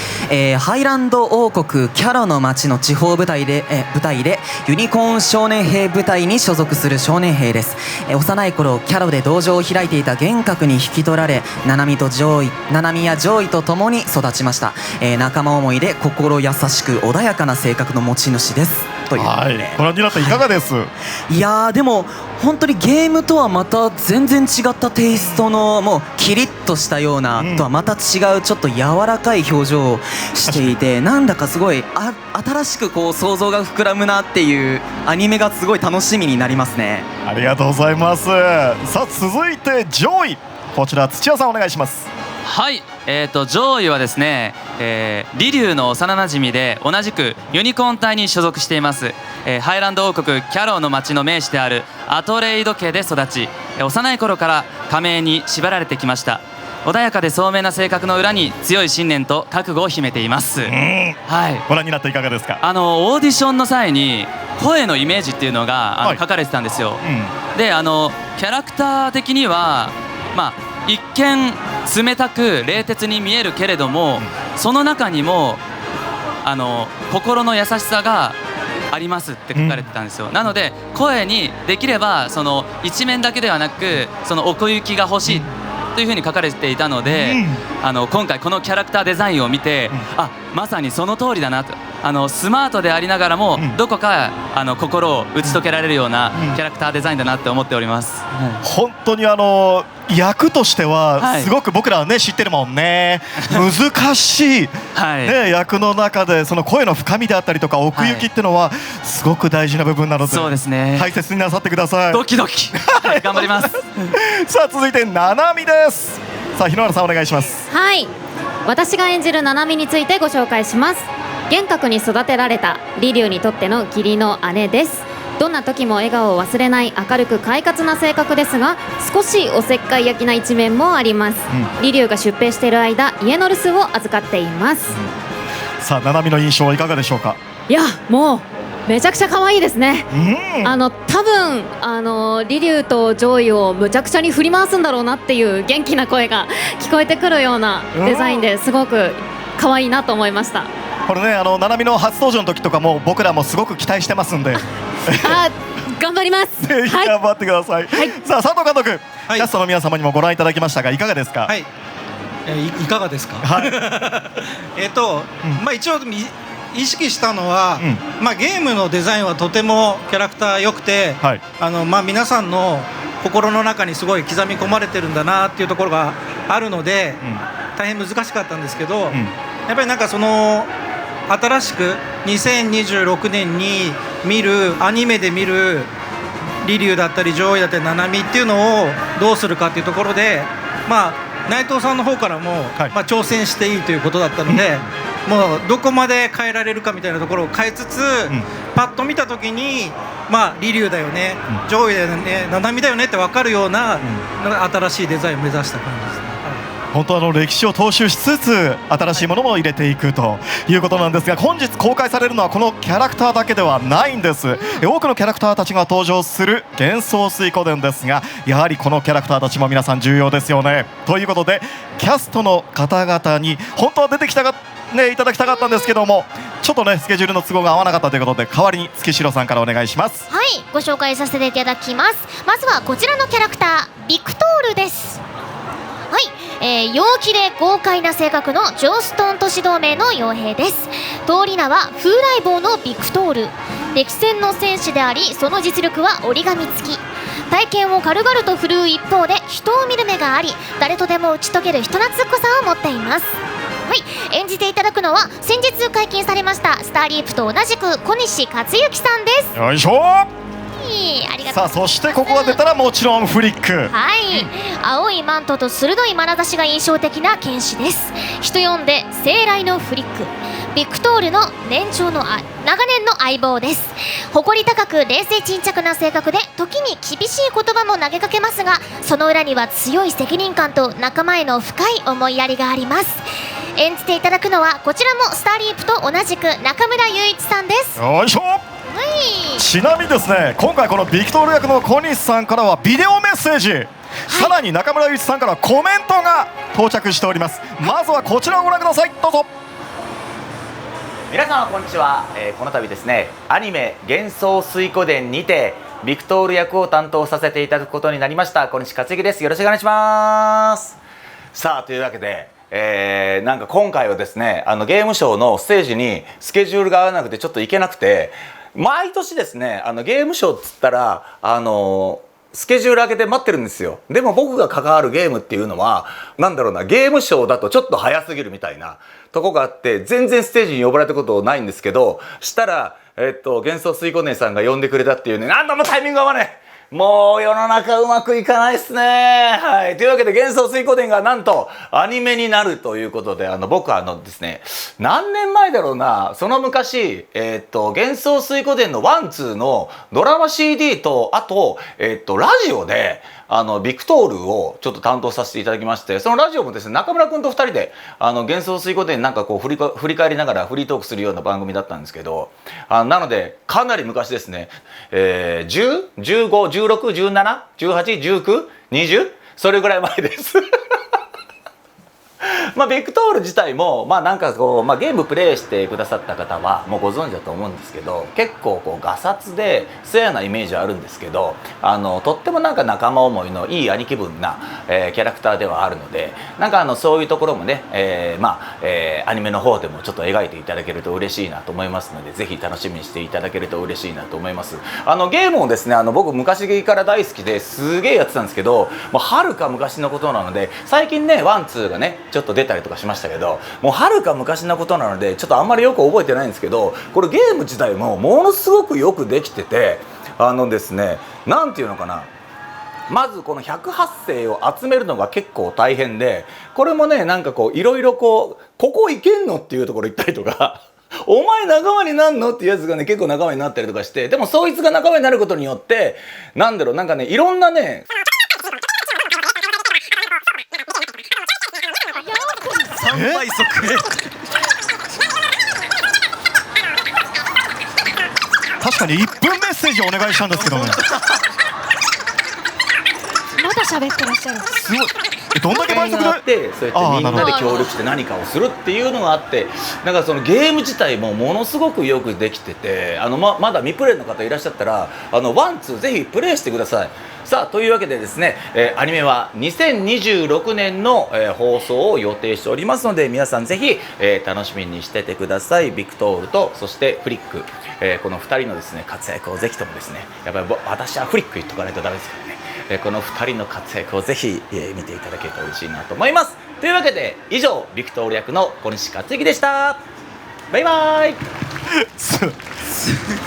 ハイランド王国キャロの町の地方部隊でユニコーン少年兵部隊に所属する少年兵です。幼い頃キャロで道場を開いていた幻覚に引き取られ、七海や上位と共に育ちました。仲間思いで心優しく穏やかな性格の持ち主ですということで、ご覧になっていかがです。いやでも本当にゲームとはまた全然違ったテイストのもうキリッとしたような、とはまた違うちょっと柔らかい表情をしていて、なんだかすごい新しく想像が膨らむなっていうアニメがすごい楽しみになりますね。ありがとうございます。さあ続いて上位、こちら土屋さんお願いします。はい、上位はですね、リリュウの幼なじみで同じくユニコーン隊に所属しています、ハイランド王国キャローの町の名士であるアトレイド家で育ち、幼い頃から仮名に縛られてきました。穏やかで聡明な性格の裏に強い信念と覚悟を秘めています。ご覧になっていかがですか。オーディションの際に声のイメージっていうのが書かれてたんですよ。でキャラクター的には一見冷たく冷徹に見えるけれども、その中にも心の優しさがありますって書かれてたんですよ。なので声にできればその一面だけではなくその奥行きが欲しいというふうに書かれていたので、今回このキャラクターデザインを見て、まさにその通りだなと、スマートでありながらもどこか心を打ち解けられるようなキャラクターデザインだなって思っております。本当に役としてはすごく僕らはね知ってるもんね。難しい、役の中でその声の深みであったりとか奥行きっていうのはすごく大事な部分なので、そうですね、大切になさってください。ドキドキ頑張ります。さあ続いてななみです。さあ日野原さんお願いします。はい、私が演じるななみについてご紹介します。厳格に育てられたリリュウにとっての義理の姉です。どんな時も笑顔を忘れない明るく快活な性格ですが、少しおせっかい焼きな一面もあります。リリュウが出兵している間、家の留守を預かっています。さあななみの印象はいかがでしょうか。いや、もうめちゃくちゃ可愛いですね。多分リリュウとジョイをむちゃくちゃに振り回すんだろうなっていう元気な声が聞こえてくるようなデザインですごく可愛いなと思いました。これね、ななみの初登場の時とかも僕らもすごく期待してますんで頑張ります。ぜひ頑張ってください。さあ佐藤監督、キャストの皆様にもご覧いただきましたがいかがですか。いかがですか。一応意識したのは、ゲームのデザインはとてもキャラクター良くて、皆さんの心の中にすごい刻み込まれてるんだなっていうところがあるので、大変難しかったんですけど、やっぱりなんかその新しく2026年に見るアニメで見るリリュウだったりジョイだったりナナミっていうのをどうするかっていうところで、内藤さんの方からも、挑戦していいということだったので、もうどこまで変えられるかみたいなところを変えつつ、パッと見た時にリリュウだよね、ジョイだよね、ナナミだよねって分かるような新しいデザインを目指した感じですね。本当歴史を踏襲しつつ新しいものも入れていくということなんですが、本日公開されるのはこのキャラクターだけではないんです。多くのキャラクターたちが登場する幻想水湖伝ですが、やはりこのキャラクターたちも皆さん重要ですよね。ということでキャストの方々に本当は出てきたがいただきたかったんですけども、ちょっとねスケジュールの都合が合わなかったということで、代わりに月城さんからお願いします。はい、ご紹介させていただきます。まずはこちらのキャラクター、ビクトールです。はい、陽気で豪快な性格のジョーストン都市同盟の傭兵です。通り名は風来坊のビクトール。歴戦の戦士であり、その実力は折り紙付き。体験を軽々と振るう一方で人を見る目があり、誰とでも打ち解ける人懐っこさを持っています。はい、演じていただくのは先日解禁されましたスターリープと同じく小西克幸さんです。よいしょ。ありがとう。さあそしてここが出たらもちろんフリック。はい、青いマントと鋭い眼差しが印象的な剣士です。人呼んで聖来のフリック。ビクトールの長年の相棒です。誇り高く冷静沈着な性格で、時に厳しい言葉も投げかけますが、その裏には強い責任感と仲間への深い思いやりがあります。演じていただくのはこちらもスターリープと同じく中村雄一さんです。よいしょ。ちなみにですね、今回このビクトール役の小西さんからはビデオメッセージ、さらに中村雄一さんからはコメントが到着しております。まずはこちらをご覧ください。どうぞ。皆様こんにちは。この度ですね、アニメ幻想水湖伝にてビクトール役を担当させていただくことになりました小西克幸です。よろしくお願いします。さあというわけでなんか今回はですね、ゲームショーのステージにスケジュールが合わなくてちょっと行けなくて、毎年ですねゲームショーっつったらスケジュール開けて待ってるんですよ。でも僕が関わるゲームっていうのはなんだろうな、ゲームショーだとちょっと早すぎるみたいなとこがあって、全然ステージに呼ばれたことないんですけど、したら幻想水湖伝さんが呼んでくれたっていうね、なんだもタイミング合わねえ、もう世の中うまくいかないっすね。はい。というわけで幻想水湖伝がなんとアニメになるということで、僕はですね、何年前だろうな、その昔、幻想水湖伝の1、2のドラマ CD と、あと、ラジオで、ビクトールをちょっと担当させていただきまして、そのラジオもですね、中村くんと2人で、幻想水湖伝なんかこう振り返りながらフリートークするような番組だったんですけど、なので、かなり昔ですね、10、15、16、17、18、19、20? それぐらい前です。ビクトール自体もなんかこう、ゲームプレイしてくださった方はもうご存知だと思うんですけど、結構こうガサツで艶やなイメージはあるんですけど、とってもなんか仲間思いのいい兄貴分な、キャラクターではあるので、なんかそういうところもね、アニメの方でもちょっと描いていただけると嬉しいなと思いますので、ぜひ楽しみにしていただけると嬉しいなと思います。ゲームをですね、僕昔から大好きですげえやってたんですけど、もうはるか昔のことなので、最近ね1、2がねちょっと出たりとかしましたけど、もうはるか昔のことなのでちょっとあんまりよく覚えてないんですけど、これゲーム自体もものすごくよくできてて、ですね、なんていうのかな、まずこの108世を集めるのが結構大変で、これもねなんかこういろいろここいけんのっていうところ行ったりとかお前仲間になんのっていうやつがね結構仲間になったりとかして、でもそいつが仲間になることによってなんだろう、なんかねいろんなね3倍速確かに1分メッセージお願いしたんですけどね。まだ喋ってらっしゃる。すごい。どんだけ倍速で？そうやってみんなで協力して何かをするっていうのがあって、なんかそのゲーム自体もものすごくよくできてて、まだ未プレイの方いらっしゃったらワンツーぜひプレイしてください。さあというわけでですね、アニメは2026年の、放送を予定しておりますので、皆さんぜひ、楽しみにしててください。ビクトールとそしてフリック、この2人のですね活躍をぜひともですね、やっぱり私はフリック言っとかないとダメですからね、この2人の活躍をぜひ、見ていただけると嬉しいなと思います。というわけで以上ビクトール役の小西克幸でした。バイバイ。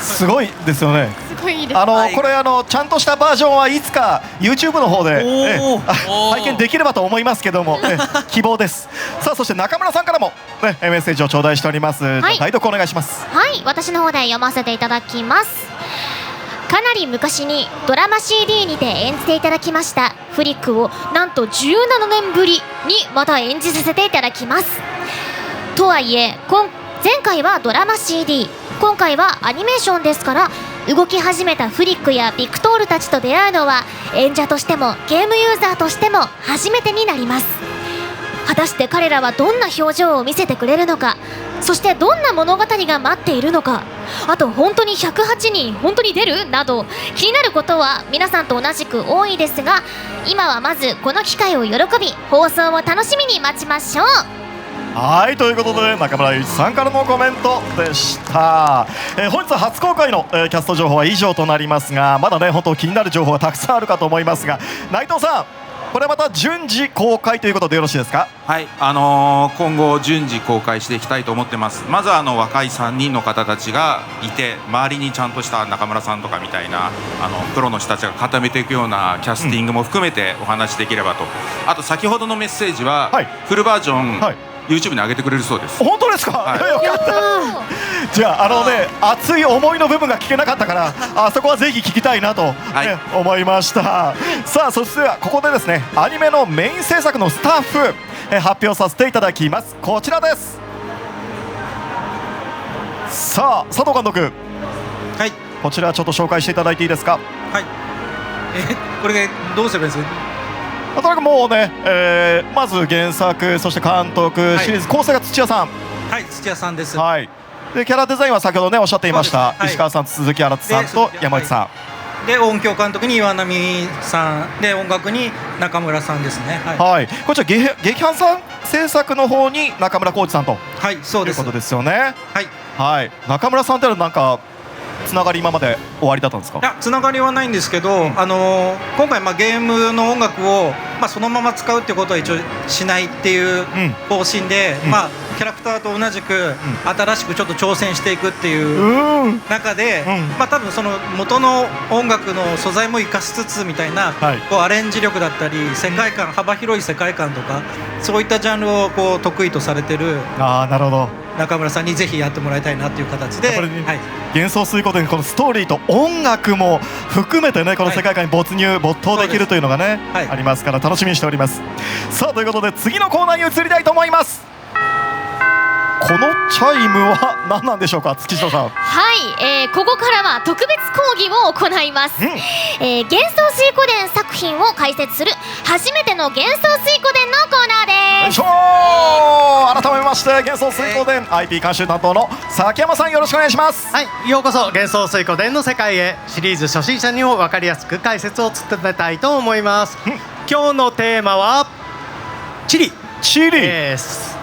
すごいですよね。すごいいいです。これちゃんとしたバージョンはいつか YouTube の方で拝見できればと思いますけども、希望です。さあそして中村さんからも、メッセージを頂戴しております。代読お願いします。はい、私の方で読ませていただきます。かなり昔にドラマ CD にて演じていただきましたフリックをなんと17年ぶりにまた演じさせていただきます。とはいえ前回はドラマ CD、 今回はアニメーションですから、動き始めたフリックやビクトールたちと出会うのは演者としてもゲームユーザーとしても初めてになります。果たして彼らはどんな表情を見せてくれるのか、そしてどんな物語が待っているのか、あと本当に108人本当に出るなど気になることは皆さんと同じく多いですが、今はまずこの機会を喜び放送を楽しみに待ちましょう。はい、ということで中村祐一さんからのコメントでした。本日は初公開の、キャスト情報は以上となりますが、まだね本当気になる情報がたくさんあるかと思いますが、内藤さん、これまた順次公開ということでよろしいですか？はい、今後順次公開していきたいと思ってます。まず若い3人の方たちがいて、周りにちゃんとした中村さんとかみたいなプロの人たちが固めていくようなキャスティングも含めてお話しできればと。あと先ほどのメッセージは、フルバージョン、YouTube に上げてくれるそうです。本当ですか？よかった。じゃあ熱い思いの部分が聞けなかったから、あそこはぜひ聞きたいなと、思いました。さあそしてここでですね、アニメのメイン制作のスタッフ、発表させていただきます。こちらです。さあ佐藤監督、こちらちょっと紹介していただいていいですか？はい。これどうすればいいですか？とにかくもうね、まず原作、そして監督、シリーズ構成が土屋さん。はい、土屋さんです。はい。でキャラデザインは先ほどねおっしゃっていました、石川さん、鈴木新さんと山内さん。で音響監督に岩波さんで、音楽に中村さんですね。はい。こちら劇伴さん制作の方に中村浩二さんと、そうです。いうことですよね。はい。中村さんってなんかつながり今まで終わりだったんですか？いや、つながりはないんですけど、今回ゲームの音楽をそのまま使うってことは一応しないっていう方針で、キャラクターと同じく新しくちょっと挑戦していくっていう中で、多分その元の音楽の素材も生かしつつみたいな、アレンジ力だったり世界観、幅広い世界観とかそういったジャンルを得意とされてるなるほど中村さんにぜひやってもらいたいなという形で、幻想水湖でこのストーリーと音楽も含めてね、この世界観に没頭できるというのがね、ありますから楽しみにしております。さあということで次のコーナーに移りたいと思います。このチャイムは何なんでしょうか、月下さん。はい、ここからは特別講義を行います。幻想水湖伝作品を解説する初めての幻想水湖伝のコーナーです。改めまして幻想水湖伝 IP 監修担当の崎山さん、よろしくお願いします。はい、ようこそ幻想水湖伝の世界へ。シリーズ初心者にも分かりやすく解説を務めたいと思います。今日のテーマはチリです。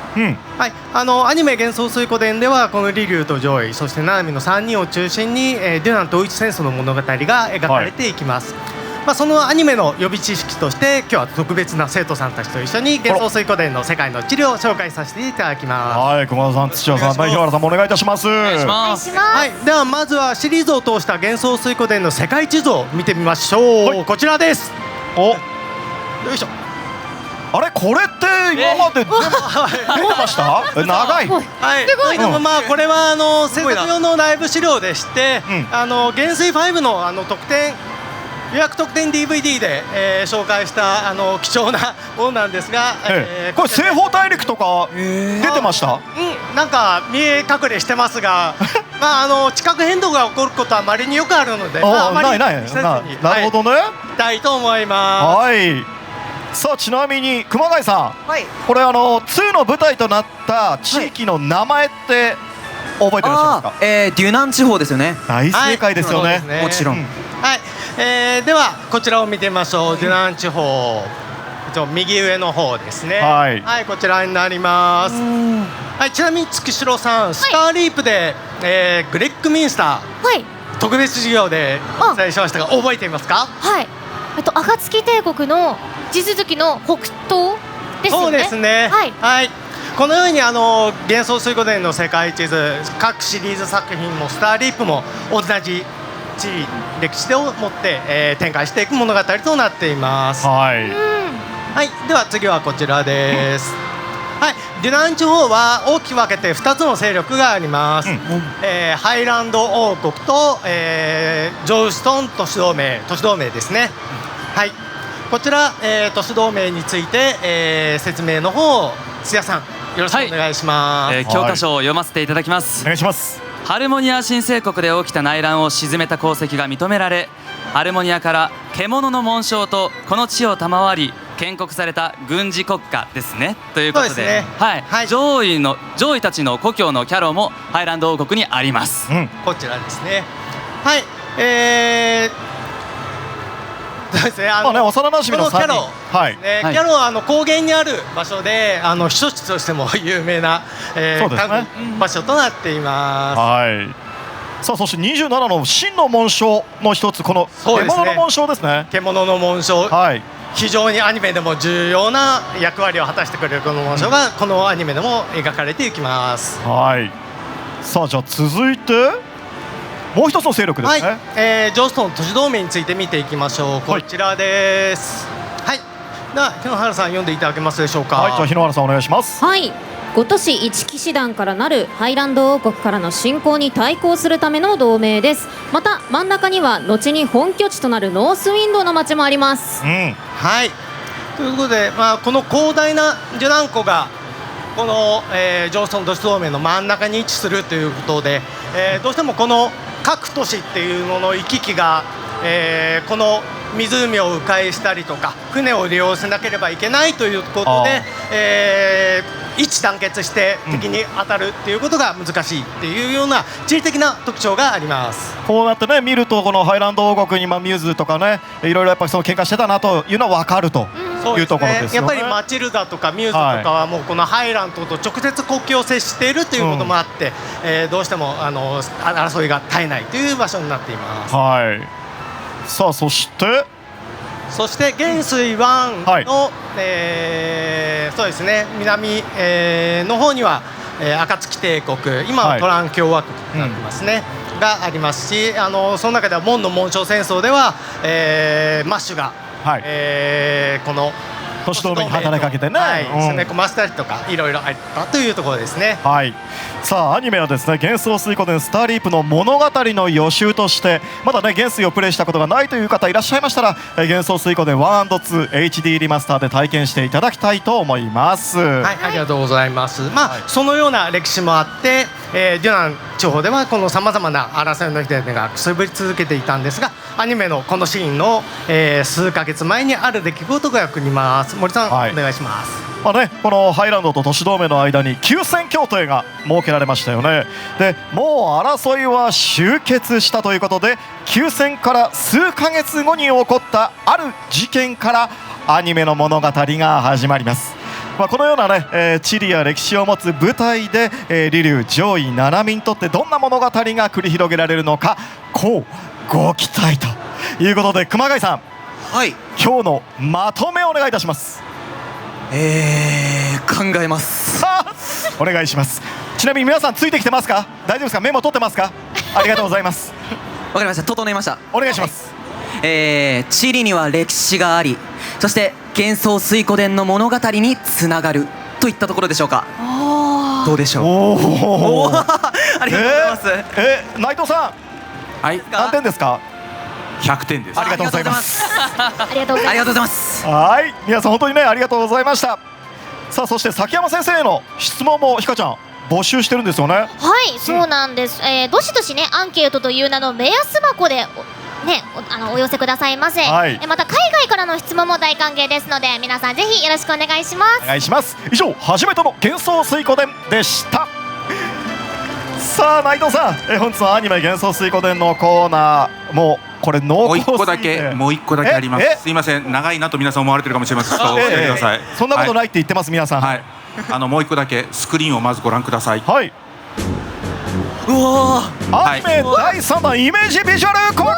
はい、アニメ幻想水湖伝ではこのリリュウとジョイ、そしてナナミの3人を中心に、デュナン統一戦争の物語が描かれていきます。そのアニメの予備知識として今日は特別な生徒さんたちと一緒に幻想水湖伝の世界の地理を紹介させていただきます。はい、熊田さん、土屋さん、代表原さんもお願いいたします。お願いします。はい、ではまずはシリーズを通した幻想水湖伝の世界地図を見てみましょう。こちらです。お、よいしょ。あれこれって今まで全部出てました？長い。はい。すごい。でもまあこれは制作用のライブ資料でして、元帥5の特典予約特典 DVD で紹介した貴重なものなんですが、これ西方大陸とか出てました？なんか見え隠れしてますが、まあ地殻変動が起こることは稀によくあるので、まあない。なるほどね。いきたいと思います。はい。さあちなみに熊谷さん、はい、これ2の舞台となった地域の名前って覚えてらっしゃいますか？デュナン地方ですよね。大正解ですよね。もちろん。はい、ではこちらを見てみましょう。デュナン地方、右上の方ですね。はい、こちらになります。はい、ちなみに月城さん、スターリープで、グレッグミンスター、特別授業でお伝えしましたが、覚えていますか？はい。暁帝国の地続きの北東ですよね。そうですね。はい。このように幻想水湖伝の世界地図、各シリーズ作品もスターリープも同じ歴史を持って、展開していく物語となっています。はい。では次はこちらです。はい、デュナン地方は大きく分けて2つの勢力があります。ハイランド王国と、ジョウストン都市同盟ですね。はい。こちら、都市同盟について、説明の方を津谷さんよろしくお願いします。教科書を読ませていただきます。お願いします。ハルモニア新生国で起きた内乱を鎮めた功績が認められ、ハルモニアから獣の紋章とこの地を賜り建国された軍事国家ですね。ということで、上位たちの故郷のキャロもハイランド王国にあります。こちらですね。はい。そうですね。幼馴染の3人。キャロ、キャロは高原にある場所で避暑地としても有名な場所となっています。はい。さあそして27の真の紋章の一つ、この獣の紋章ですね。獣の紋章。はい。非常にアニメでも重要な役割を果たしてくれるこの紋章がこのアニメでも描かれていきます。はい。さあじゃあ続いてもう一つの勢力ですね。はい。ジョーストン都市同盟について見ていきましょう。こちらです。はい。では日野原さん読んでいただけますでしょうか。はい。じゃあ日野原さんお願いします。はい。5都市1騎士団からなるハイランド王国からの侵攻に対抗するための同盟です。また真ん中には後に本拠地となるノースウィンドウの町もあります。はい。ということで、この広大なデュナン湖がこの、ジョーストン都市同盟の真ん中に位置するということで、どうしてもこの各都市っていうのの行き来が、この湖を迂回したりとか船を利用しなければいけないということで、一致団結して敵に当たるっていうことが難しいっていうような地理的な特徴があります。こうやってね見るとこのハイランド王国にミューズとかねいろいろやっぱりその喧嘩してたなというのは分かるというところですよね。やっぱりマチルダとかミューズとかはもうこのハイランドと直接国境を接しているということもあって、どうしても争いが絶えないという場所になっています。はい。さあそして元帥1の、そうですね南、の方には、暁帝国今はトラン共和国になってますね、がありますしその中では門の紋章戦争では、マッシュが、この都市同盟に働きかけてね、攻め込ませたりとかいろいろあったというところですね。はい。さあアニメはですね幻想水湖伝スターリープの物語の予習としてまだね元帥をプレイしたことがないという方いらっしゃいましたら幻想水湖伝 1&2 HD リマスターで体験していただきたいと思います。はい、ありがとうございます。そのような歴史もあって、デュナン地方ではこのさまざまな争いの火種がくすぶり続けていたんですがアニメのこのシーンの、数ヶ月前にある出来事が起こります。森さん、お願いします。このハイランドと都市同盟の間に休戦協定が設けられましたよね。でもう争いは終結したということで休戦から数ヶ月後に起こったある事件からアニメの物語が始まります。このようなね、地理や歴史を持つ舞台で、リリュウ上位7民にとってどんな物語が繰り広げられるのかこうご期待ということで熊谷さん、今日のまとめをお願いいたします。考えますお願いします。ちなみに皆さんついてきてますか？大丈夫ですか？メモ取ってますか？ありがとうございます。わかりました。整いました。お願いします。地理には歴史があり、そして幻想水湖伝の物語につながるといったところでしょうか。どうでしょう。おーありがとうございます。内藤さん、はい、何点ですか？100点です。ありがとうございます。ありがとうございます。ありがとうございます。はい、皆さん本当にねありがとうございました。さあそして崎山先生への質問もひかちゃん募集してるんですよね。はい、そうなんです。どしどしねアンケートという名の目安箱でお寄せくださいませ。はい、また海外からの質問も大歓迎ですので皆さんぜひよろしくお願いします。お願いします。以上初めての幻想水湖伝でした。さあ内藤さん、本日はアニメ幻想水湖伝のコーナーもうこれ濃厚すぎてもう一個だけあります。すいません、長いなと皆さん思われてるかもしれません。お待ちください。そんなことないって言ってます、皆さん。はい、もう一個だけスクリーンをまずご覧ください。はい。うわー、アニメ第3弾イメージビジュアル公開。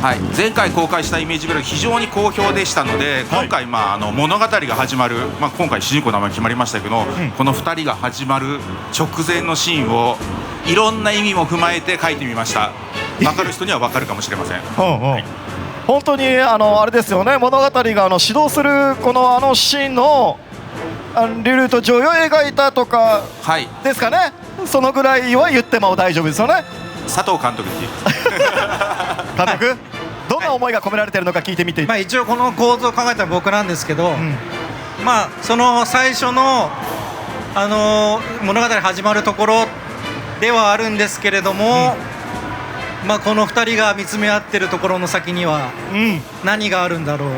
はい、前回公開したイメージビジュアル非常に好評でしたので、今回物語が始まる、今回主人公の名前決まりましたけど、この2人が始まる直前のシーンをいろんな意味も踏まえて書いてみました。分かる人には分かるかもしれません。本当にあれですよね、物語が指導するこのシーンのリルと女優を描いたとかですかね、そのぐらいは言っても大丈夫ですよね。佐藤監督に監督、どんな思いが込められているのか聞いてみて。一応この構造を考えた僕なんですけど、その最初の物語始まるところではあるんですけれども、この2人が見つめ合ってるところの先には何があるんだろう、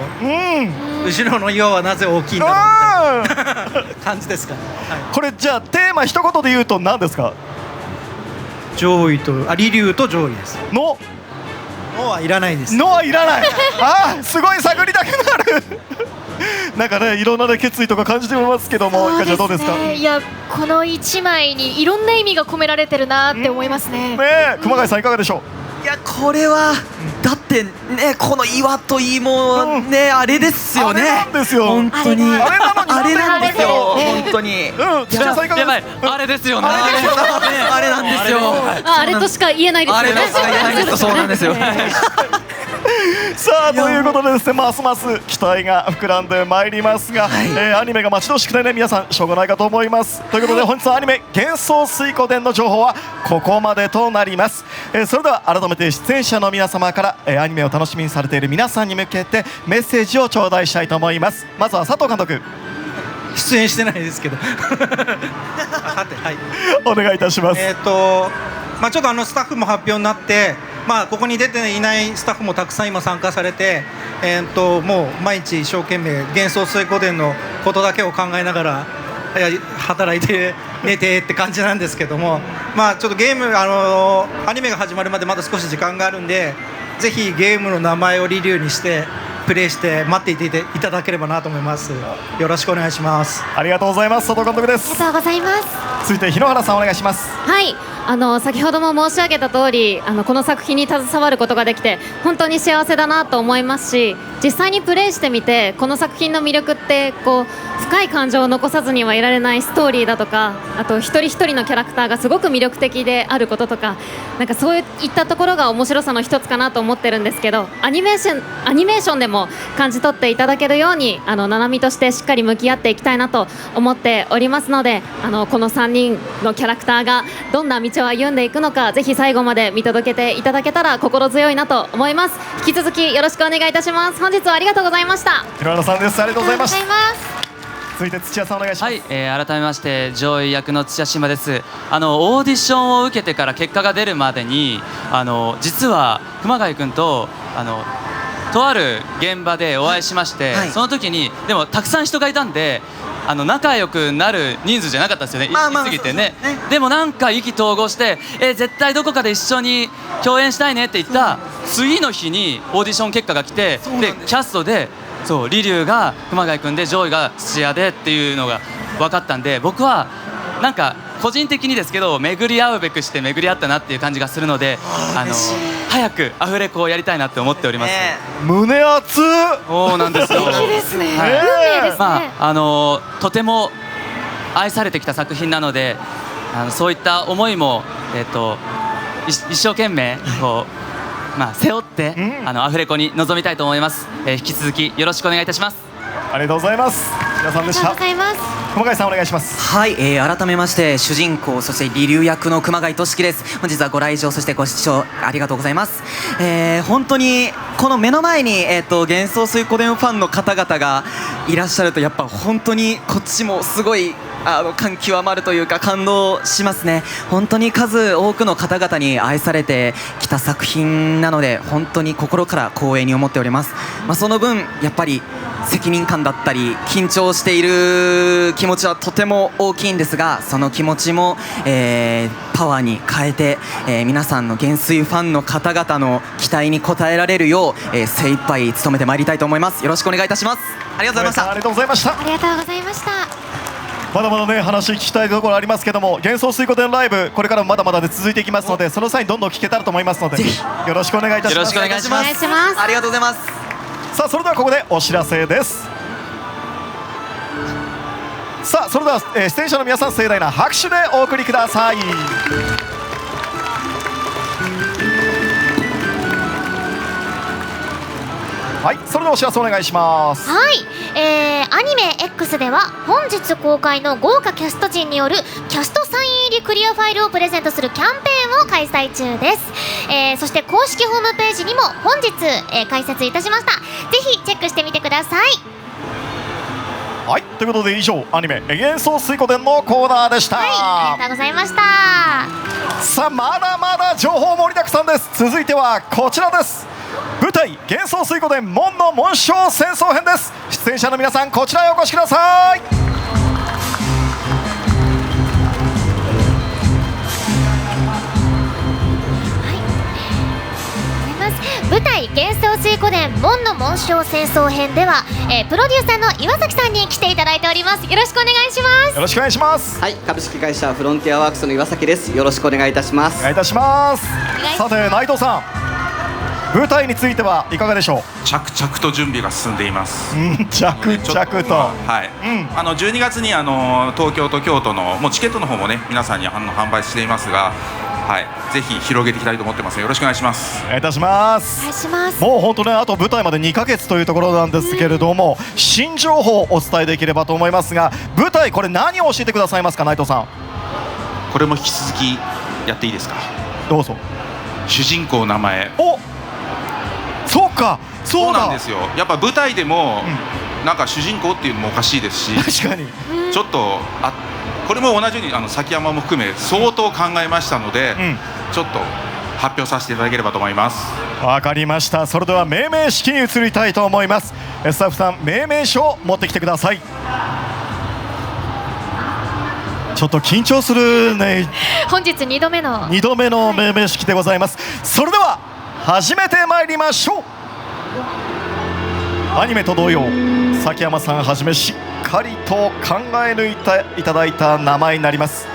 後ろの岩はなぜ大きいんだろうみたいな感じですかね。これじゃあテーマ一言で言うと何ですか？上位とリリュウと上位です。のはいらないです。のはいらない。すごい探りたくなる。なんかね、いろんな決意とか感じてますけども、いかちゃんどうですか？いや、この1枚にいろんな意味が込められてるなって思いますね。熊谷さんいかがでしょう？いや、これはだってね、この岩といいもね、あれですよね。あれなんですよ。本当にあれなんですよ。本当に。土屋さんいかがですか？あれですよね。あれなんですよ。あれとしか言えないですよね。あれとしか言えないです。そうなんですよ。さあということでですね、ますます期待が膨らんでまいりますが、アニメが待ち遠しくてね、皆さんしょうがないかと思います。ということで本日はアニメ幻想水湖伝の情報はここまでとなります。それでは改めて出演者の皆様からアニメを楽しみにされている皆さんに向けてメッセージを頂戴したいと思います。まずは佐藤監督。出演してないですけどお願いいたします。ちょっとスタッフも発表になって、ここに出ていないスタッフもたくさん今参加されて、もう毎日一生懸命幻想水湖伝のことだけを考えながら働いて寝てって感じなんですけども、ちょっとゲームアニメが始まるまでまだ少し時間があるんで、ぜひゲームの名前をリリュウにしてプレイして待っていていただければなと思います。よろしくお願いします。ありがとうございます。佐藤監督です。ありがとうございます。続いて日野原さんお願いします。はい、先ほども申し上げた通り、この作品に携わることができて本当に幸せだなと思いますし、実際にプレイしてみてこの作品の魅力って深い感情を残さずにはいられないストーリーだとか、あと一人一人のキャラクターがすごく魅力的であることとか、なんかそういったところが面白さの一つかなと思ってるんですけど、アニメーションでも感じ取っていただけるようにナナミとしてしっかり向き合っていきたいなと思っておりますので、この3人のキャラクターがどんな道を歩んでいくのか、ぜひ最後まで見届けていただけたら心強いなと思います。引き続きよろしくお願いいたします。本日はありがとうございました。日野原さんです。ありがとうございました。続いて土屋さんお願いします。はい、改めまして上位役の土屋島です。オーディションを受けてから結果が出るまでに実は熊谷君ととある現場でお会いしまして、その時にでもたくさん人がいたんで仲良くなる人数じゃなかったですよね、行き過ぎてね。でもなんか意気投合して絶対どこかで一緒に共演したいねって言った次の日にオーディション結果が来て、でキャストでリリュウが熊谷君で上位が土屋でっていうのが分かったんで、僕はなんか個人的にですけど巡り合うべくして巡り合ったなっていう感じがするので、早くアフレコをやりたいなって思っております。胸熱。そうなんですよ。素敵ですね。運命ですね。とても愛されてきた作品なので、そういった思いも一生懸命こう、背負って、アフレコに臨みたいと思います。引き続きよろしくお願いいたします。ありがとうございます。皆さんでした。ありがとうございます。熊谷さんお願いします。はい、改めまして主人公そしてリリュウ役の熊谷俊樹です。本日はご来場そしてご視聴ありがとうございます。本当にこの目の前に幻想水湖伝ファンの方々がいらっしゃるとやっぱ本当にこっちもすごい感極まるというか感動しますね。本当に数多くの方々に愛されてきた作品なので本当に心から光栄に思っております。その分やっぱり責任感だったり緊張している気持ちはとても大きいんですが、その気持ちも、パワーに変えて、皆さんの元帥ファンの方々の期待に応えられるよう、精一杯努めてまいりたいと思います。よろしくお願いいたします。ありがとうございました。ありがとうございました。ありがとうございました。まだまだね話聞きたいところありますけども、幻想水湖伝ライブこれからもまだまだで続いていきますので、その際にどんどん聞けたらと思いますのでよろしくお願いいたします。よろしくお願いします。ありがとうございます。さあそれではここでお知らせです。さあそれでは、出演者の皆さん盛大な拍手でお送りください。はい、それではお知らせお願いします。はい、アニメ X では本日公開の豪華キャスト陣によるキャストサイン入りクリアファイルをプレゼントするキャンペーンを開催中です。そして公式ホームページにも本日、開設いたしました。ぜひチェックしてみてください。はい、ということで以上アニメ幻想水湖伝のコーナーでした。はい、ありがとうございました。さあまだまだ情報盛りだくさんです。続いてはこちらです。舞台幻想水湖伝門の紋章戦争編です。出演者の皆さんこちらへお越しください。舞台幻想水湖伝門の紋章戦争編では、プロデューサーの岩崎さんに来ていただいております。よろしくお願いします。よろしくお願いします。はい、株式会社フロンティアワークスの岩崎です。よろしくお願いいたします。お願いいたします。さて内藤さん、舞台についてはいかがでしょう。着々と準備が進んでいます。着々と、はい、12月に東京と京都のもうチケットの方もね皆さんに販売していますが、はい、ぜひ広げていきたいと思ってます。よろしくお願いします。お願いいたします。お願いします。もう本当ね、あと舞台まで2ヶ月というところなんですけれども、新情報をお伝えできればと思いますが、舞台これ何を教えてくださいますか。内藤さん、これも引き続きやっていいですか。どうぞ。主人公の名前。お、そうか、そうなんですよ。やっぱ舞台でも、なんか主人公っていうのもおかしいですし、確かにちょっとこれも同じように崎山も含め相当考えましたので、ちょっと発表させていただければと思います。わかりました。それでは命名式に移りたいと思います。スタッフさん命名書を持ってきてください。ちょっと緊張するね。本日2度目の命名式でございます。それでは始めてまいりましょう。アニメと同様、崎山さんはじめしっかりと考え抜いていただいた名前になります。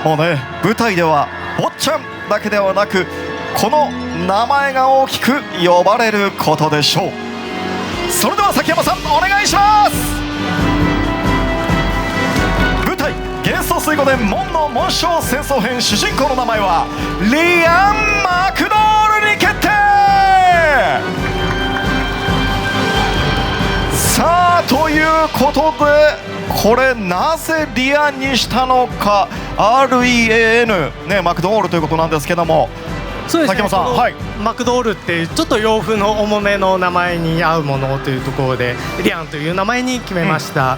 もうね、舞台では坊ちゃんだけではなくこの名前が大きく呼ばれることでしょう。それでは崎山さんお願いします。舞台幻想水湖伝門の紋章戦争編、主人公の名前はリアン・マクドールに決定。さあということで、これなぜリアンにしたのか、 REAN ね、マクドールということなんですけども、そうですね、崎山さん、はい、マクドールってちょっと洋風の重めの名前に合うものというところでリアンという名前に決めました。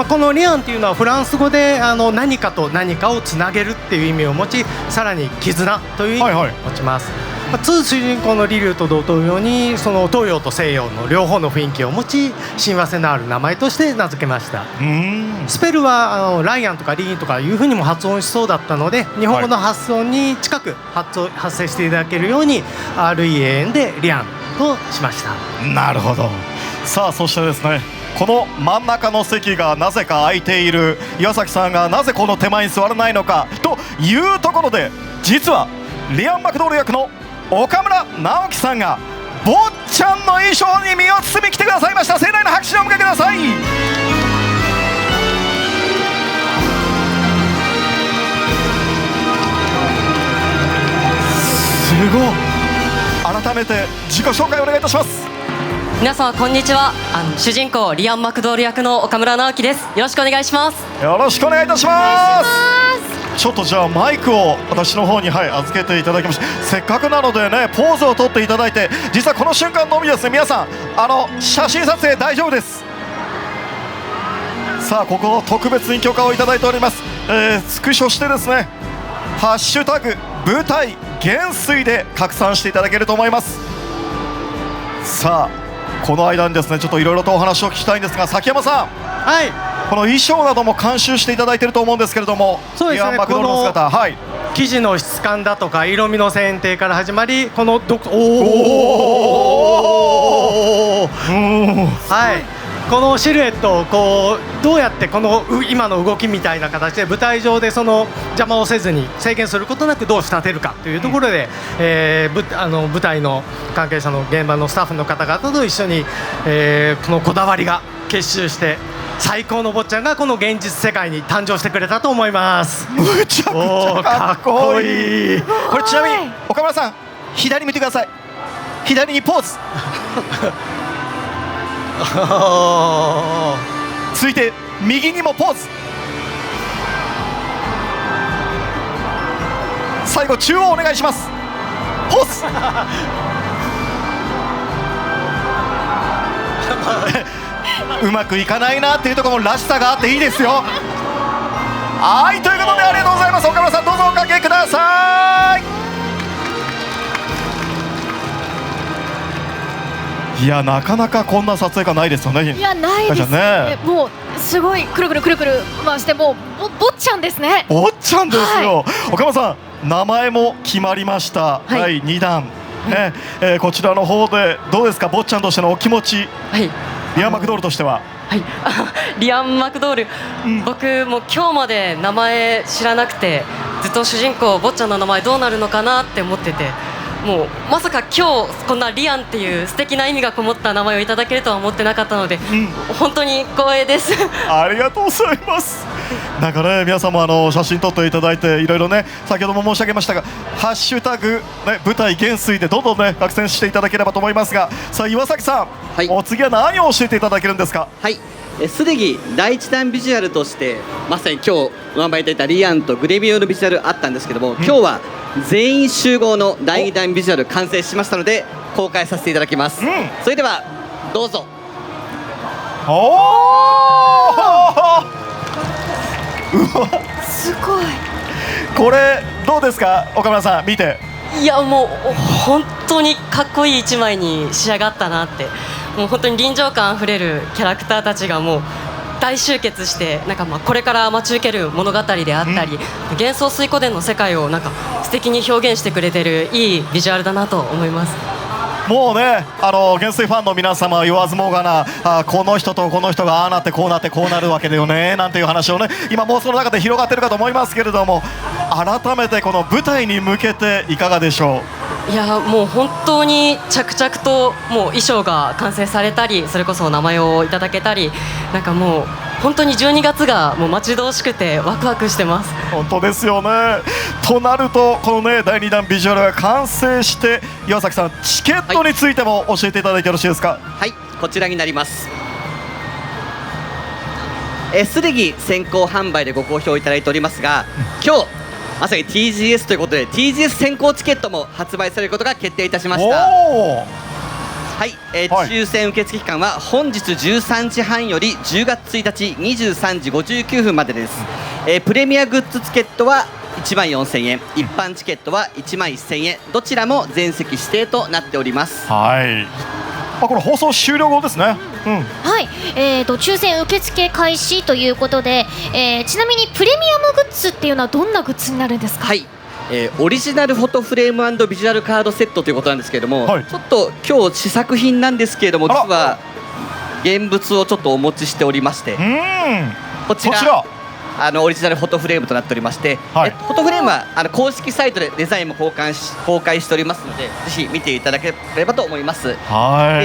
このリアンというのはフランス語で何かと何かをつなげるっていう意味を持ち、さらに絆という意味を持ちます。2主人公のリリュウと同様にその東洋と西洋の両方の雰囲気を持ち、親和性のある名前として名付けました。スペルはライアンとかリーンとかいうふうにも発音しそうだったので、日本語の発音に近く発声していただけるように REAN でリアンとしました。なるほど。さあそしてですね、この真ん中の席がなぜか空いている岩崎さんがなぜこの手前に座らないのかというところで、実はリアン・マクドール役の岡村直樹さんが坊ちゃんの衣装に身を包み来てくださいました。盛大な拍手をお迎えください。改めて自己紹介お願いいたします。皆様こんにちは。主人公リアン・マクドール役の岡村直樹です。よろしくお願いします。よろしくお願いいたします。ちょっとじゃあマイクを私の方に預けていただきました。せっかくなのでね、ポーズを取っていただいて、実はこの瞬間のみですね、皆さん写真撮影大丈夫です。さあ、ここ特別に許可をいただいております。スクショしてですね、ハッシュタグ舞台元帥で拡散していただけると思います。さあ、この間にですね、ちょっといろいろとお話を聞きたいんですが、崎山さん、この衣装なども監修していただいていると思うんですけれども、そうですね、リアン・マクドールの姿、生地の質感だとか色味の選定から始まり、このこのシルエットをどうやってこの今の動きみたいな形で舞台上でその邪魔をせずに制限することなくどう仕立てるかというところで、舞台の関係者の現場のスタッフの方々と一緒に、このこだわりが結集して最高の坊ちゃんがこの現実世界に誕生してくれたと思います。むちゃくちゃかっこいい。これちなみに岡村さん、左見てください。左にポーズ続いて右にもポーズ。最後中央お願いします。ポーズうまくいかないなっていうところもらしさがあっていいですよ。はい、ということでありがとうございます。岡村さん、どうぞおかけください。いや、なかなかこんな撮影がないですよね。いや、ないですね。もうすごいくるくるくるくる回して、もう坊ちゃんですね。坊ちゃんですよ。岡村さん、名前も決まりました。第2弾、こちらの方でどうですか、坊ちゃんとしてのお気持ち。リアン・マクドールとしては。リアン・マクドール、僕も今日まで名前知らなくて、ずっと主人公坊ちゃんの名前どうなるのかなって思ってて、もうまさか今日こんなリアンっていう素敵な意味がこもった名前をいただけるとは思ってなかったので、本当に光栄ですありがとうございます。なんかね、皆さんも写真撮っていただいて、いろいろね、先ほども申し上げましたが、ハッシュタグ、舞台元帥でどんどんね拡散していただければと思いますが、さあ岩崎さん、お次は何を教えていただけるんですか。すでに第一弾ビジュアルとしてまさに今日お名前いただいたリアンとグレビオのビジュアルあったんですけども、今日は全員集合の第2弾ビジュアル完成しましたので公開させていただきます。それではどうぞ。すごい。これどうですか、岡村さん見て。いや、もう本当にかっこいい一枚に仕上がったなって、もう本当に臨場感あふれるキャラクターたちがもう大集結して、なんかこれから待ち受ける物語であったり、幻想水湖伝の世界をなんか素敵に表現してくれてるいいビジュアルだなと思います。もうね、元帥ファンの皆様は言わずもがな、この人とこの人がああなってこうなってこうなるわけだよねなんていう話をね、今もうその中で広がってるかと思いますけれども、改めてこの舞台に向けていかがでしょう。いや、もう本当に着々ともう衣装が完成されたり、それこそお名前をいただけたり、なんかもう本当に12月がもう待ち遠しくてワクワクしてます。本当ですよね。となるとこのね第2弾ビジュアルが完成して、岩崎さん、チケットについても教えていただいてよろしいですか。こちらになります。すでに先行販売でご好評いただいておりますが、今日まさに TGS ということで TGS 先行チケットも発売されることが決定いたしました。抽選受付期間は本日13時半より10月1日23時59分までです。プレミアグッズチケットは1万4000円、一般チケットは1万1000円、どちらも全席指定となっております。これ放送終了後ですね。抽選受付開始ということで、ちなみにプレミアムグッズっていうのはどんなグッズになるんですか。オリジナルフォトフレーム&ビジュアルカードセットということなんですけれども、ちょっと今日試作品なんですけれども、実は現物をちょっとお持ちしておりまして、こちらオリジナルフォトフレームとなっておりまして、フォトフレームは公式サイトでデザインも公開しておりますので、ぜひ見ていただければと思います。で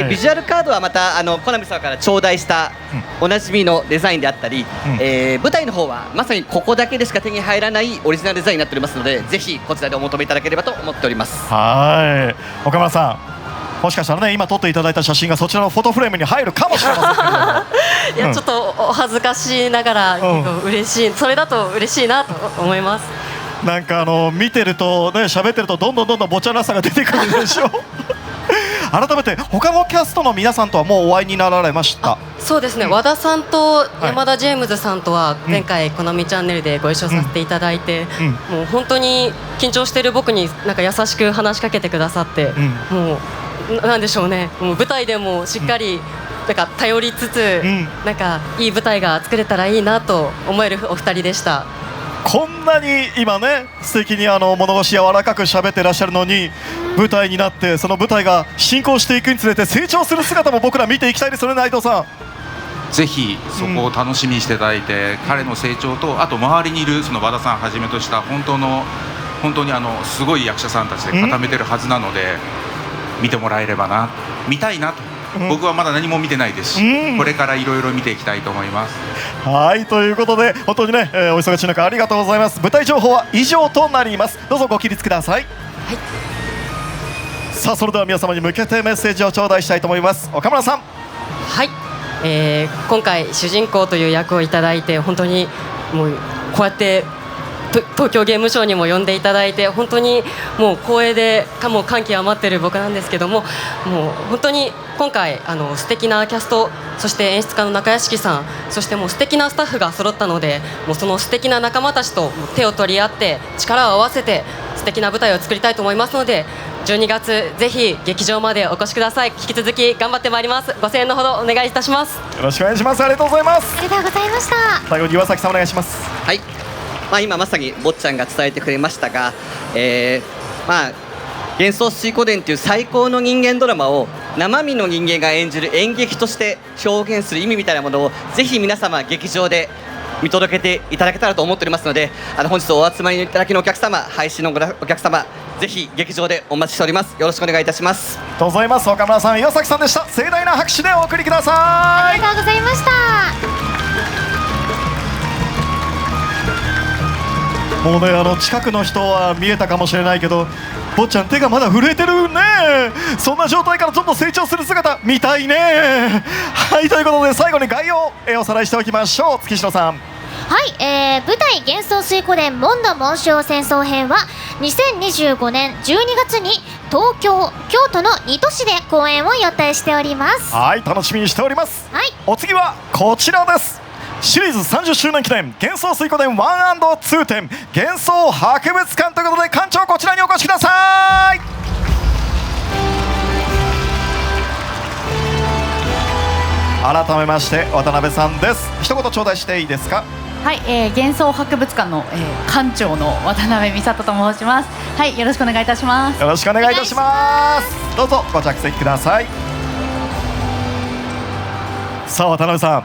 ビジュアルカードはまたコナミさんから頂戴したおなじみのデザインであったり、舞台の方はまさにここだけでしか手に入らないオリジナルデザインになっておりますので、ぜひこちらでお求めいただければと思っております。岡村さん、もしかしたらね、今撮っていただいた写真がそちらのフォトフレームに入るかもしれませんけどいや、ちょっとお恥ずかしながら、嬉しい、それだと嬉しいなと思います。なんか見てるとね、喋ってるとどんどんぼちゃらさが出てくるでしょ改めて他のキャストの皆さんとはもうお会いになられました？そうですね、和田さんと山田ジェームズさんとは前回コナミチャンネルでご一緒させていただいて、もう本当に緊張している僕になんか優しく話しかけてくださって、もうなんでしょうね、もう舞台でもしっかりなんか頼りつつ、なんかいい舞台が作れたらいいなと思えるお二人でした。こんなに今ね、素敵に物腰柔らかく喋ってらっしゃるのに、舞台になってその舞台が進行していくにつれて成長する姿も僕ら見ていきたいですよね、内藤さん。ぜひそこを楽しみにしていただいて、彼の成長と、あと周りにいるその和田さんはじめとした本当にすごい役者さんたちで固めてるはずなので、見てもらえればな、見たいなと。僕はまだ何も見てないですし、これからいろいろ見ていきたいと思います。はいということで、本当にね、お忙しい中ありがとうございます。舞台情報は以上となります。どうぞご起立ください。さあ、それでは皆様に向けてメッセージを頂戴したいと思います。岡村さん。はい、今回主人公という役をいただいて、本当にもうこうやって東京ゲームショウにも呼んでいただいて、本当にもう光栄でもう感極まっている僕なんですけども、もう本当に今回素敵なキャスト、そして演出家の中屋敷さん、そしてもう素敵なスタッフが揃ったので、もうその素敵な仲間たちと手を取り合って力を合わせて素敵な舞台を作りたいと思いますので、12月ぜひ劇場までお越しください。引き続き頑張ってまいります。ご声援のほどお願いいたします。よろしくお願いします。ありがとうございます。ありがとうございました。最後に岩崎さんお願いします。はい、今まさに坊ちゃんが伝えてくれましたが、幻想水湖伝という最高の人間ドラマを生身の人間が演じる演劇として表現する意味みたいなものをぜひ皆様劇場で見届けていただけたらと思っておりますので、本日お集まりいただきのお客様、配信のお客様、ぜひ劇場でお待ちしております。よろしくお願いいたします。ありがとうございます。岡村さん、岩崎さんでした。盛大な拍手でお送りください。ありがとうございました。もうね、近くの人は見えたかもしれないけど、坊ちゃん手がまだ震えてるね。そんな状態からどんどん成長する姿見たいね。はい、ということで最後に概要をおさらいしておきましょう。月城さん。はい、舞台「幻想水湖伝門の紋章戦争編」は2025年12月に東京、京都の2都市で公演を予定しております。はい、楽しみにしております。はい、お次はこちらです。シリーズ30周年記念幻想水湖伝 1&2 展幻想博物館ということで、館長こちらにお越しください。改めまして渡辺さんです。一言頂戴していいですか？はい、幻想博物館の、館長の渡辺美里と申します。はい、よろしくお願いいたします。よろしくお願いいたします。どうぞご着席ください。さあ渡辺さん、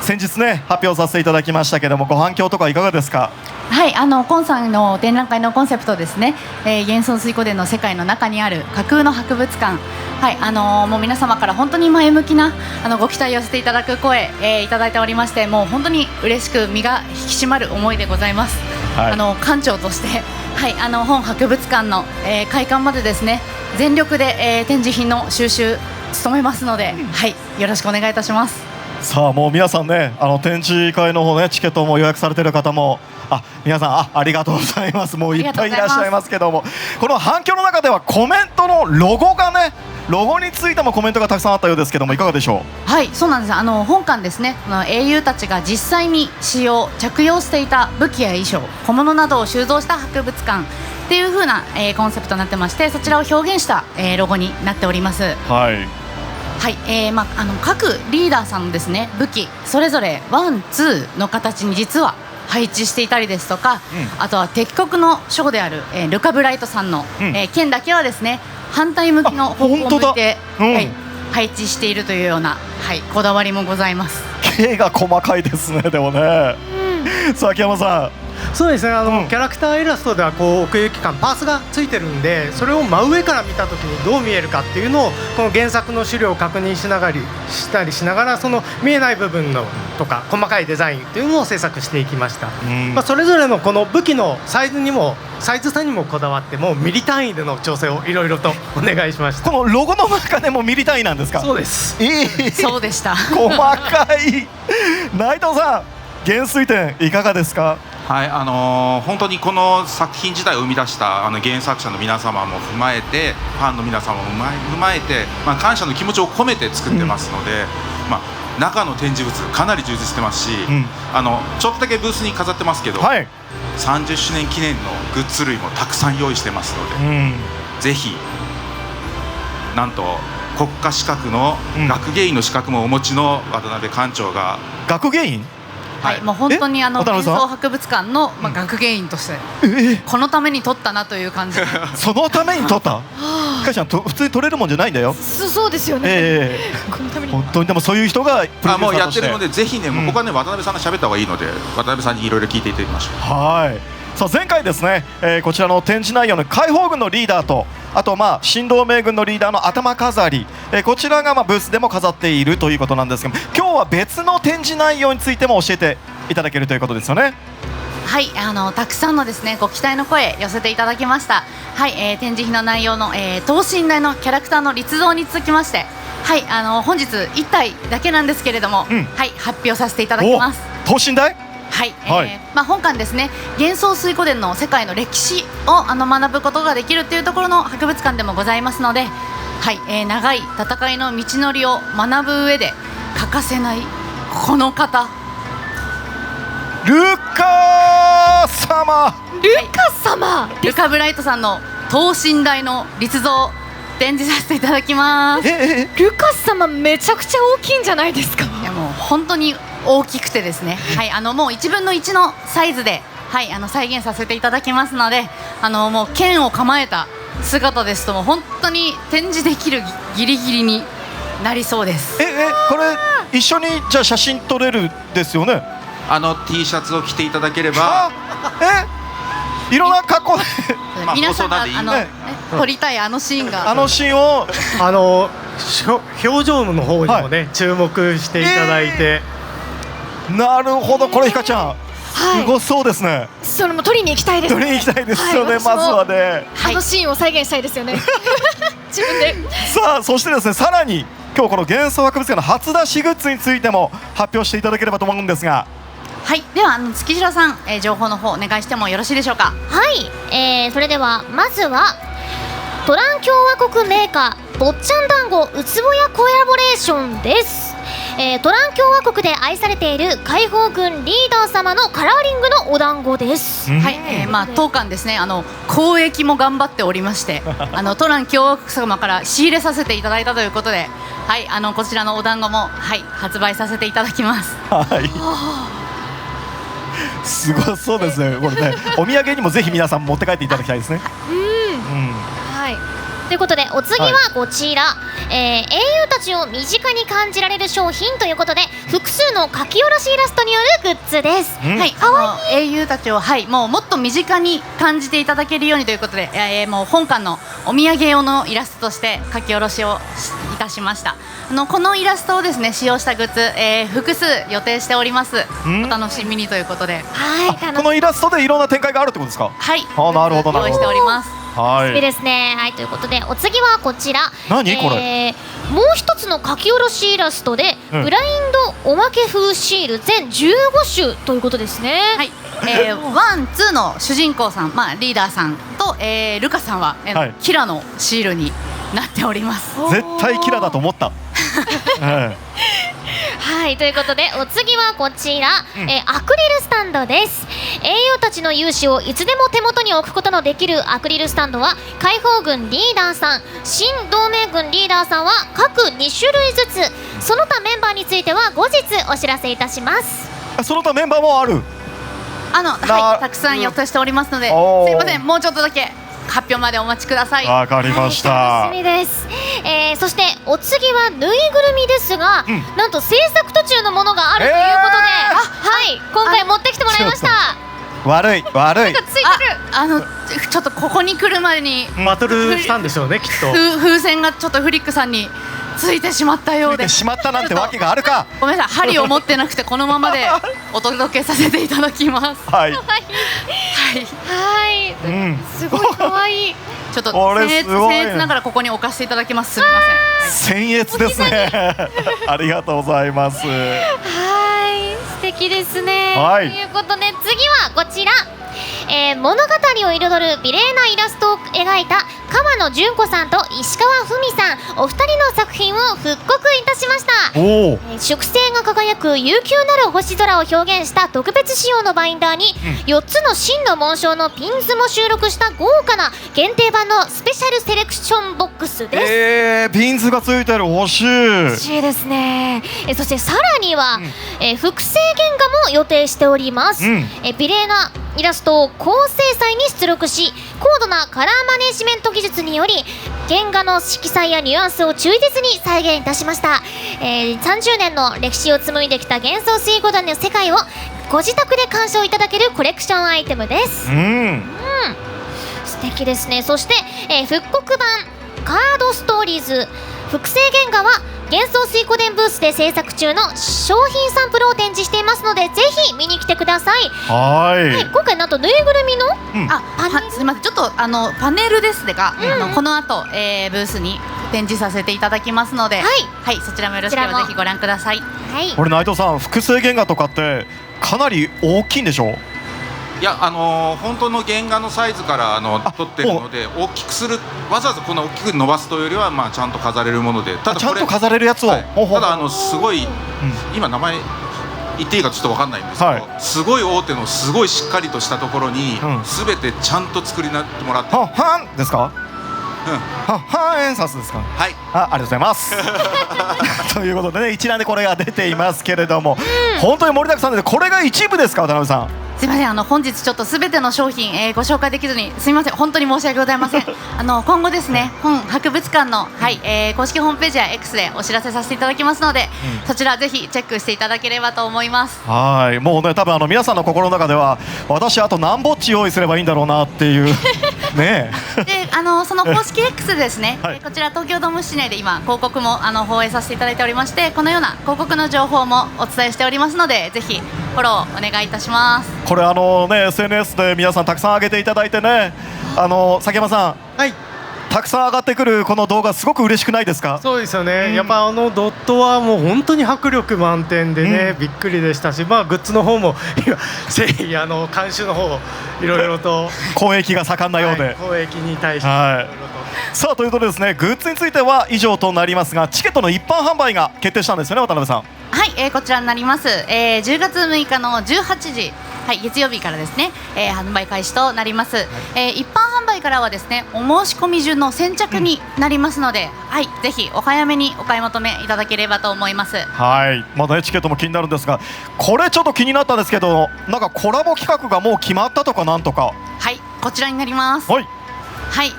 先日ね発表させていただきましたけども、ご反響とかいかがですか？はい、コンさんの展覧会のコンセプトですね、幻想水湖伝の世界の中にある架空の博物館、はい、もう皆様から本当に前向きなご期待をしていただく声、いただいておりまして、もう本当に嬉しく身が引き締まる思いでございます。はい、館長として、はい、本博物館の、開館までですね全力で、展示品の収集務めますので、はい、よろしくお願いいたします。さあもう皆さんね、展示会の方ね、チケットも予約されている方も、皆さんありがとうございます。もういっぱいいらっしゃいますけども、この反響の中ではコメントのロゴについてもコメントがたくさんあったようですけども、いかがでしょう？はい、そうなんです。本館ですね、英雄たちが実際に着用していた武器や衣装、小物などを収蔵した博物館っていう風な、コンセプトになってまして、そちらを表現した、ロゴになっております。はい。はい、各リーダーさんのですね武器それぞれワン、ツーの形に実は配置していたりですとか、あとは敵国の将校である、ルカ・ブライトさんの、剣だけはですね反対向きの方向を向いて、はい、配置しているというような、はい、こだわりもございます。毛が細かいですね。でもね、さあ秋山さん、そうですね、キャラクターイラストではこう奥行き感パースがついてるんで、それを真上から見た時にどう見えるかっていうのをこの原作の資料を確認しながらその見えない部分のとか細かいデザインっていうのを制作していきました。それぞれのこの武器のサイズ差にもこだわってもうミリ単位での調整をいろいろとお願いしました。このロゴの中でもミリ単位なんですか？そうです。そうでした。細かい。内藤さん、減衰点いかがですか？はい、本当にこの作品自体を生み出した原作者の皆様も踏まえて、ファンの皆様も踏まえて、感謝の気持ちを込めて作ってますので、中の展示物かなり充実してますし、ちょっとだけブースに飾ってますけど、30周年記念のグッズ類もたくさん用意してますので、ぜひなんと国家資格の学芸員の資格もお持ちの渡辺館長が学芸員、はい、もう本当に幻想博物館の学芸員としてこのために撮ったなという感じ。そのために撮った？かいちゃん普通に撮れるもんじゃないんだよ。そうですよね。このために本当にでもそういう人がプロデューサーとしてもうやってるので、ぜひね、ここはね渡辺さんが喋った方がいいので、渡辺さんにいろいろ聞いていただきましょう。はい。さあ前回ですね、こちらの展示内容の解放軍のリーダーと、あと新同盟軍のリーダーの頭飾り、こちらがブースでも飾っているということなんですが、今日は別の展示内容についても教えていただけるということですよね。はい、たくさんのですねご期待の声寄せていただきました。はい、展示費の内容の、等身大のキャラクターの立像につきまして、はい、本日1体だけなんですけれども、はい、発表させていただきます。等身大？はい、本館ですね、幻想水湖殿の世界の歴史を学ぶことができるというところの博物館でもございますので、はい、長い戦いの道のりを学ぶ上で欠かせないこの方、ルカ様。ルカブライトさんの等身大の立像展示させていただきます。ルカ様めちゃくちゃ大きいんじゃないですか？いやもう本当に大きくてですね、はい、もう1分の1のサイズで、はい、再現させていただきますので、もう剣を構えた姿ですとも本当に展示できるギリギリになりそうです。これ一緒にじゃあ写真撮れるですよね。T シャツを着ていただければ、いろんな格好で皆さんが撮りたいシーンが、シーンを表情の方にもね、注目していただいて、なるほど。これひかちゃん、すごそうですね。それも撮りに行きたいですね。撮りに行きたいですよね、まずはね。シーンを再現したいですよね。自分で。さあ、そしてですね、さらに今日この幻想博物館の初出しグッズについても発表していただければと思うんですが。はい、では月城さん、情報の方お願いしてもよろしいでしょうか。はい、それではまずはトラン共和国メーカー坊ちゃん団子うつぼやコラボレーションです。トラン共和国で愛されている解放軍リーダー様のカラーリングのお団子です。はい、当館ですね、交易も頑張っておりましてトラン共和国様から仕入れさせていただいたということで、はい、こちらのお団子も、はい、発売させていただきます。はい、すごそうですね。これね、お土産にもぜひ皆さん持って帰っていただきたいですね。はい。ということでお次はこちら、英雄たちを身近に感じられる商品ということで複数の書き下ろしイラストによるグッズです。はい、英雄たちを、はい、もっと身近に感じていただけるようにということで、もう本館のお土産用のイラストとして書き下ろしをいたしました。このイラストをですね使用したグッズ、複数予定しております。お楽しみにということで、はい、このイラストでいろんな展開があるってことですか？はい、なるほど、用意しております。はい、いいですね。はい、ということでお次はこちら。何これ？もう一つの書き下ろしイラストで、ブラインドおまけ風シール全15種ということですね。はい、ワン、ツーの主人公さん、リーダーさんと、ルカさんは、キラのシールになっております。絶対キラだと思った。はい、ということでお次はこちら、アクリルスタンドです。英雄たちの勇姿をいつでも手元に置くことのできるアクリルスタンドは解放軍リーダーさん、新同盟軍リーダーさんは各2種類ずつ、その他メンバーについては後日お知らせいたします。その他メンバーもある？はい、たくさん予定しておりますので、すいません、もうちょっとだけ発表までお待ちください。わかりました。楽しみです。そしてお次はぬいぐるみですが、なんと制作途中のものがあるということで、は今回持ってきてもらいました。悪い悪い。なんかついてる。ちょっとここに来るまでにバトルしたんでしょうねきっと。風船がちょっとフリックさんについてしまったようで。ついてしまったなんてわけがあるか。ごめんなさい、針を持ってなくてこのままでお届けさせていただきます。はい。はい。すごい可愛い。ちょっと僭越ながらここに置かせていただきます。すみません。僭越ですね。ありがとうございます。はい、素敵ですね。はい。ということで次はこちら。物語を彩る美麗なイラストを描いた川野純子さんと石川文さんお二人の作品を復刻いたしました。祝星が輝く悠久なる星空を表現した特別仕様のバインダーに、4つの真の紋章のピンズも収録した豪華な限定版のスペシャルセレクションボックスです。ピンズがついてる欲しい。欲しいですね。そしてさらには、複製原画も予定しております。美麗なイラストを高精細に出力し高度なカラーマネジメント技術により原画の色彩やニュアンスを忠実に再現いたしました。30年の歴史を紡いできた幻想水滸伝の世界をご自宅で鑑賞いただけるコレクションアイテムです。素敵ですね。そして、復刻版カードストーリーズ複製原画は幻想水滸伝ブースで制作中の商品サンプルを展示していますのでぜひ見に来てください。はい、今回なんとぬいぐるみの、すみません、ちょっとパネルですが、この後、ブースに展示させていただきますので、はい、そちらもよろしければぜひご覧ください。これ内藤さん、複製原画とかってかなり大きいんでしょう？いや、本当の原画のサイズから取ってるので大きくする、わざわざこんな大きく伸ばすというよりは、ちゃんと飾れるもので、ただこれちゃんと飾れるやつを、ただすごい、今名前言っていいかちょっと分かんないんですけど、すごい大手のすごいしっかりとしたところに、全てちゃんと作りなってもらって、はんですか？はんエンサスですか？はい、ありがとうございますということでね、一覧でこれが出ていますけれども、本当に盛りだくさんで、これが一部ですか、渡辺さん？すみません、本日ちょっとすべての商品、ご紹介できずにすみません、本当に申し訳ございません。今後ですね、本博物館の、公式ホームページや X でお知らせさせていただきますので、そちらぜひチェックしていただければと思います。はい、もうね、多分皆さんの心の中では私あと何ぼっち用意すればいいんだろうなっていうねで、その公式 X ですね、こちら東京ドーム市内で今広告も放映させていただいておりまして、このような広告の情報もお伝えしておりますので、ぜひフォローお願いいたします。これSNS で皆さんたくさん上げていただいてね、崎山さん、たくさん上がってくるこの動画すごく嬉しくないですか？そうですよね、やっぱドットはもう本当に迫力満点でね、びっくりでしたし、グッズの方も今監修の方いろいろと公益が盛んなようで、公益に対して、さあということでですね、グッズについては以上となりますが、チケットの一般販売が決定したんですよね、渡辺さん。はい、こちらになります。10月6日の18時、月曜日からですね、販売開始となります。一般販売からはですね、お申し込み順の先着になりますので、ぜひお早めにお買い求めいただければと思います。はい、まだねチケットも気になるんですが、これちょっと気になったんですけど、なんかコラボ企画がもう決まったとかなんとか。はい、こちらになります。はい、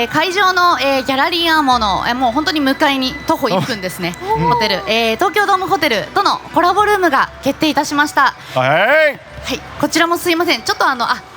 会場の、ギャラリーアーモの、もう本当に向かいに徒歩1分ですねホテル、東京ドームホテルとのコラボルームが決定いたしました。はい、こちらもすいません、ちょっとあ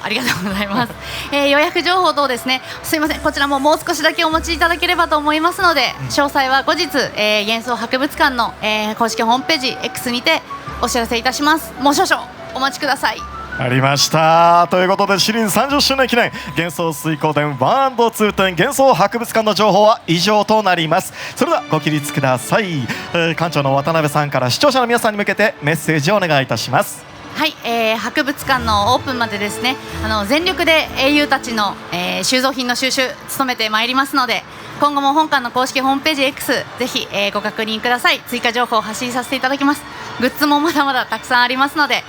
りがとうございます、予約情報等ですね、すいません、こちらももう少しだけお待ちいただければと思いますので、詳細は後日、幻想博物館の、公式ホームページ X にてお知らせいたします。もう少々お待ちください。ありましたということで、シリーズ30周年記念幻想水滸伝 1&2 展幻想博物館の情報は以上となります。それではご起立ください。館長の渡辺さんから視聴者の皆さんに向けてメッセージをお願いいたします。はい、博物館のオープンまでですね、全力で英雄たちの、収蔵品の収集務めてまいりますので、今後も本館の公式ホームページ X ぜひ、ご確認ください。追加情報を発信させていただきます。グッズもまだまだたくさんありますので、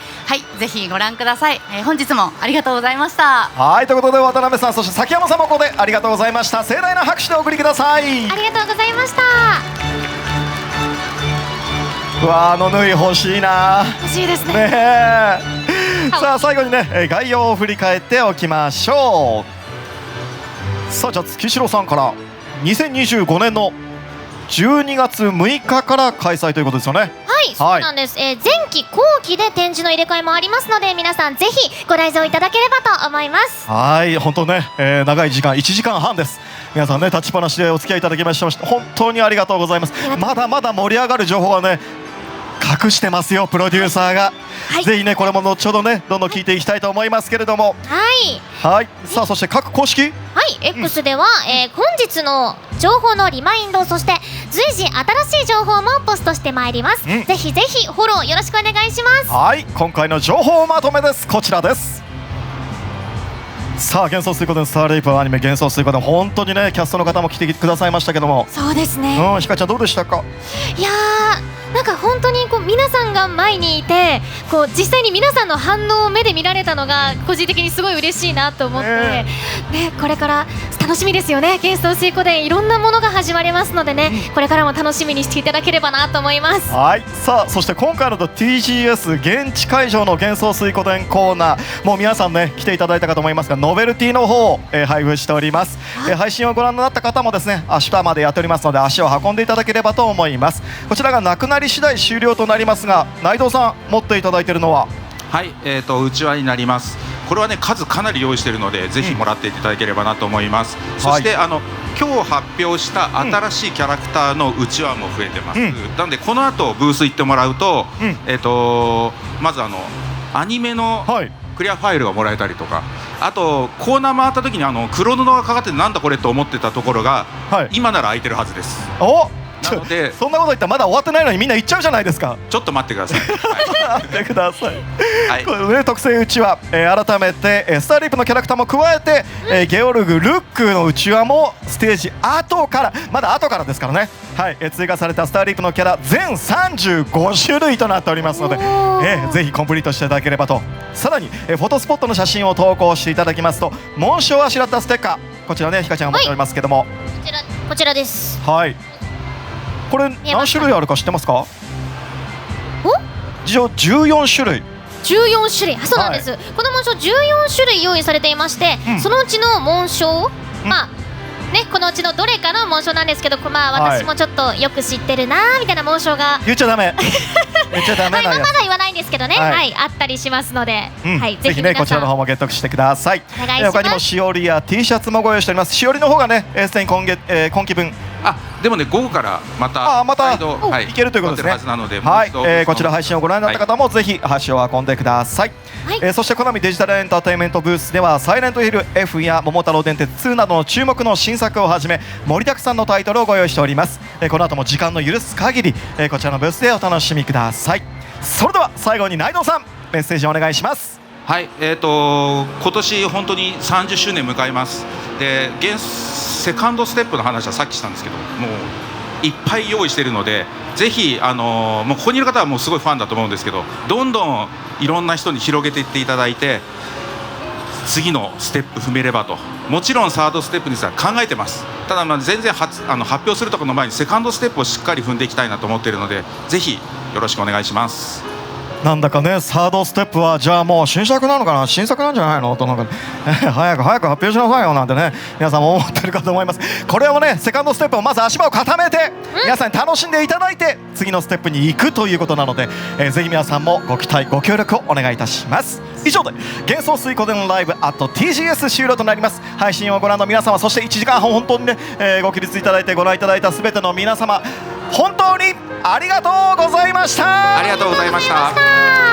ぜひご覧ください。本日もありがとうございました。はい、ということで渡辺さん、そして崎山さんもここでありがとうございました。盛大な拍手でお送りください。ありがとうございました。うわー、縫い欲しいな。欲しいですね。さあ最後にね、概要を振り返っておきましょう。さあじゃあ月城さんから2025年の12月6日から開催ということですよね。ははいそうなんです、前期後期で展示の入れ替えもありますので皆さんぜひご来場いただければと思います。はい本当ね、長い時間1時間半です。皆さんね立ちっぱなしでお付き合いいただきまして本当にありがとうございます。まだまだ盛り上がる情報はね隠してますよプロデューサーが、ぜひねこれも後ほどねどんどん聞いていきたいと思いますけれども、はいさあそして各公式はい、X では、本日の情報のリマインドそして随時新しい情報もポストしてまいります、ぜひぜひフォローよろしくお願いします。はい今回の情報まとめです。こちらです。さあ幻想水湖伝スターレイプアニメ幻想水湖伝本当にねキャストの方も来てくださいましたけども、そうですね、ひかちゃんどうでしたか？いやーなんか本当にこう皆さんが前にいてこう実際に皆さんの反応を目で見られたのが個人的にすごい嬉しいなと思って、ね、これから楽しみですよね。幻想水湖伝いろんなものが始まりますのでね、これからも楽しみにしていただければなと思います。はいさあそして今回の TGS 現地会場の幻想水湖伝コーナーもう皆さんね来ていただいたかと思いますがノベルティの方を、配布しております。配信をご覧になった方もですね明日までやっておりますので足を運んでいただければと思います。こちらがなくなり次第終了となりますが内藤さん持っていただいているのははい、うちわになります。これはね数かなり用意しているのでぜひもらっていただければなと思います、そして、今日発表した新しいキャラクターのうちわも増えてます、なのでこの後ブース行ってもらうと、まずアニメのクリアファイルがもらえたりとか、あとコーナー回った時に黒布がかかってなんだこれと思ってたところが、今なら空いてるはずです。おなのでそんなこと言ったらまだ終わってないのにみんな行っちゃうじゃないですか。ちょっと待ってください待ってください、これね特製うちわ、改めて、スターリープのキャラクターも加えて、ゲオルグルックのうちわもステージ後からまだ後からですからね、追加されたスターリープのキャラ全35種類となっておりますので、ぜひコンプリートしていただければと。さらに、フォトスポットの写真を投稿していただきますと紋章をあしらったステッカーこちらねひかちゃんが持っておりますけども、こちらです。はいこれ何種類あるか知ってますか？一応14種類14種類そうなんです、この紋章14種類用意されていまして、そのうちの紋章、このうちのどれかの紋章なんですけど、私もちょっとよく知ってるなーみたいな紋章が言っちゃダメ言っちゃダメなやつまだ言わないんですけどね、あったりしますので、ぜひねこちらの方もゲットしてください。お願いします。他にもしおりや T シャツもご用意しております。しおりの方がねすでに今期分でもね午後からまたいけるということですね。こちら配信をご覧になった方もぜひ足を運んでください。そしてコナミデジタルエンターテインメントブースではサイレントヒル F や桃太郎電鉄2などの注目の新作をはじめ盛りだくさんのタイトルをご用意しております。この後も時間の許す限りこちらのブースでお楽しみください。それでは最後に内藤さんメッセージをお願いします。はい、今年本当に30周年迎えます。でセカンドステップの話はさっきしたんですけどもういっぱい用意しているのでぜひもうここにいる方はもうすごいファンだと思うんですけどどんどんいろんな人に広げていっていただいて次のステップ踏めればと。もちろんサードステップには考えてます。ただ全然発表するとかの前にセカンドステップをしっかり踏んでいきたいなと思っているのでぜひよろしくお願いします。なんだかねサードステップはじゃあもう新作なのかな新作なんじゃないのとなんか早く発表しなさいよなんてね皆さんも思ってるかと思います。これをねセカンドステップをまず足場を固めて皆さんに楽しんでいただいて次のステップに行くということなので、ぜひ皆さんもご期待ご協力をお願いいたします。以上で幻想水湖でのライブ@TGS 終了となります。配信をご覧の皆様そして1時間半本当にね、ご起立いただいてご覧いただいた全ての皆様本当にありがとうございました。ありがとうございました。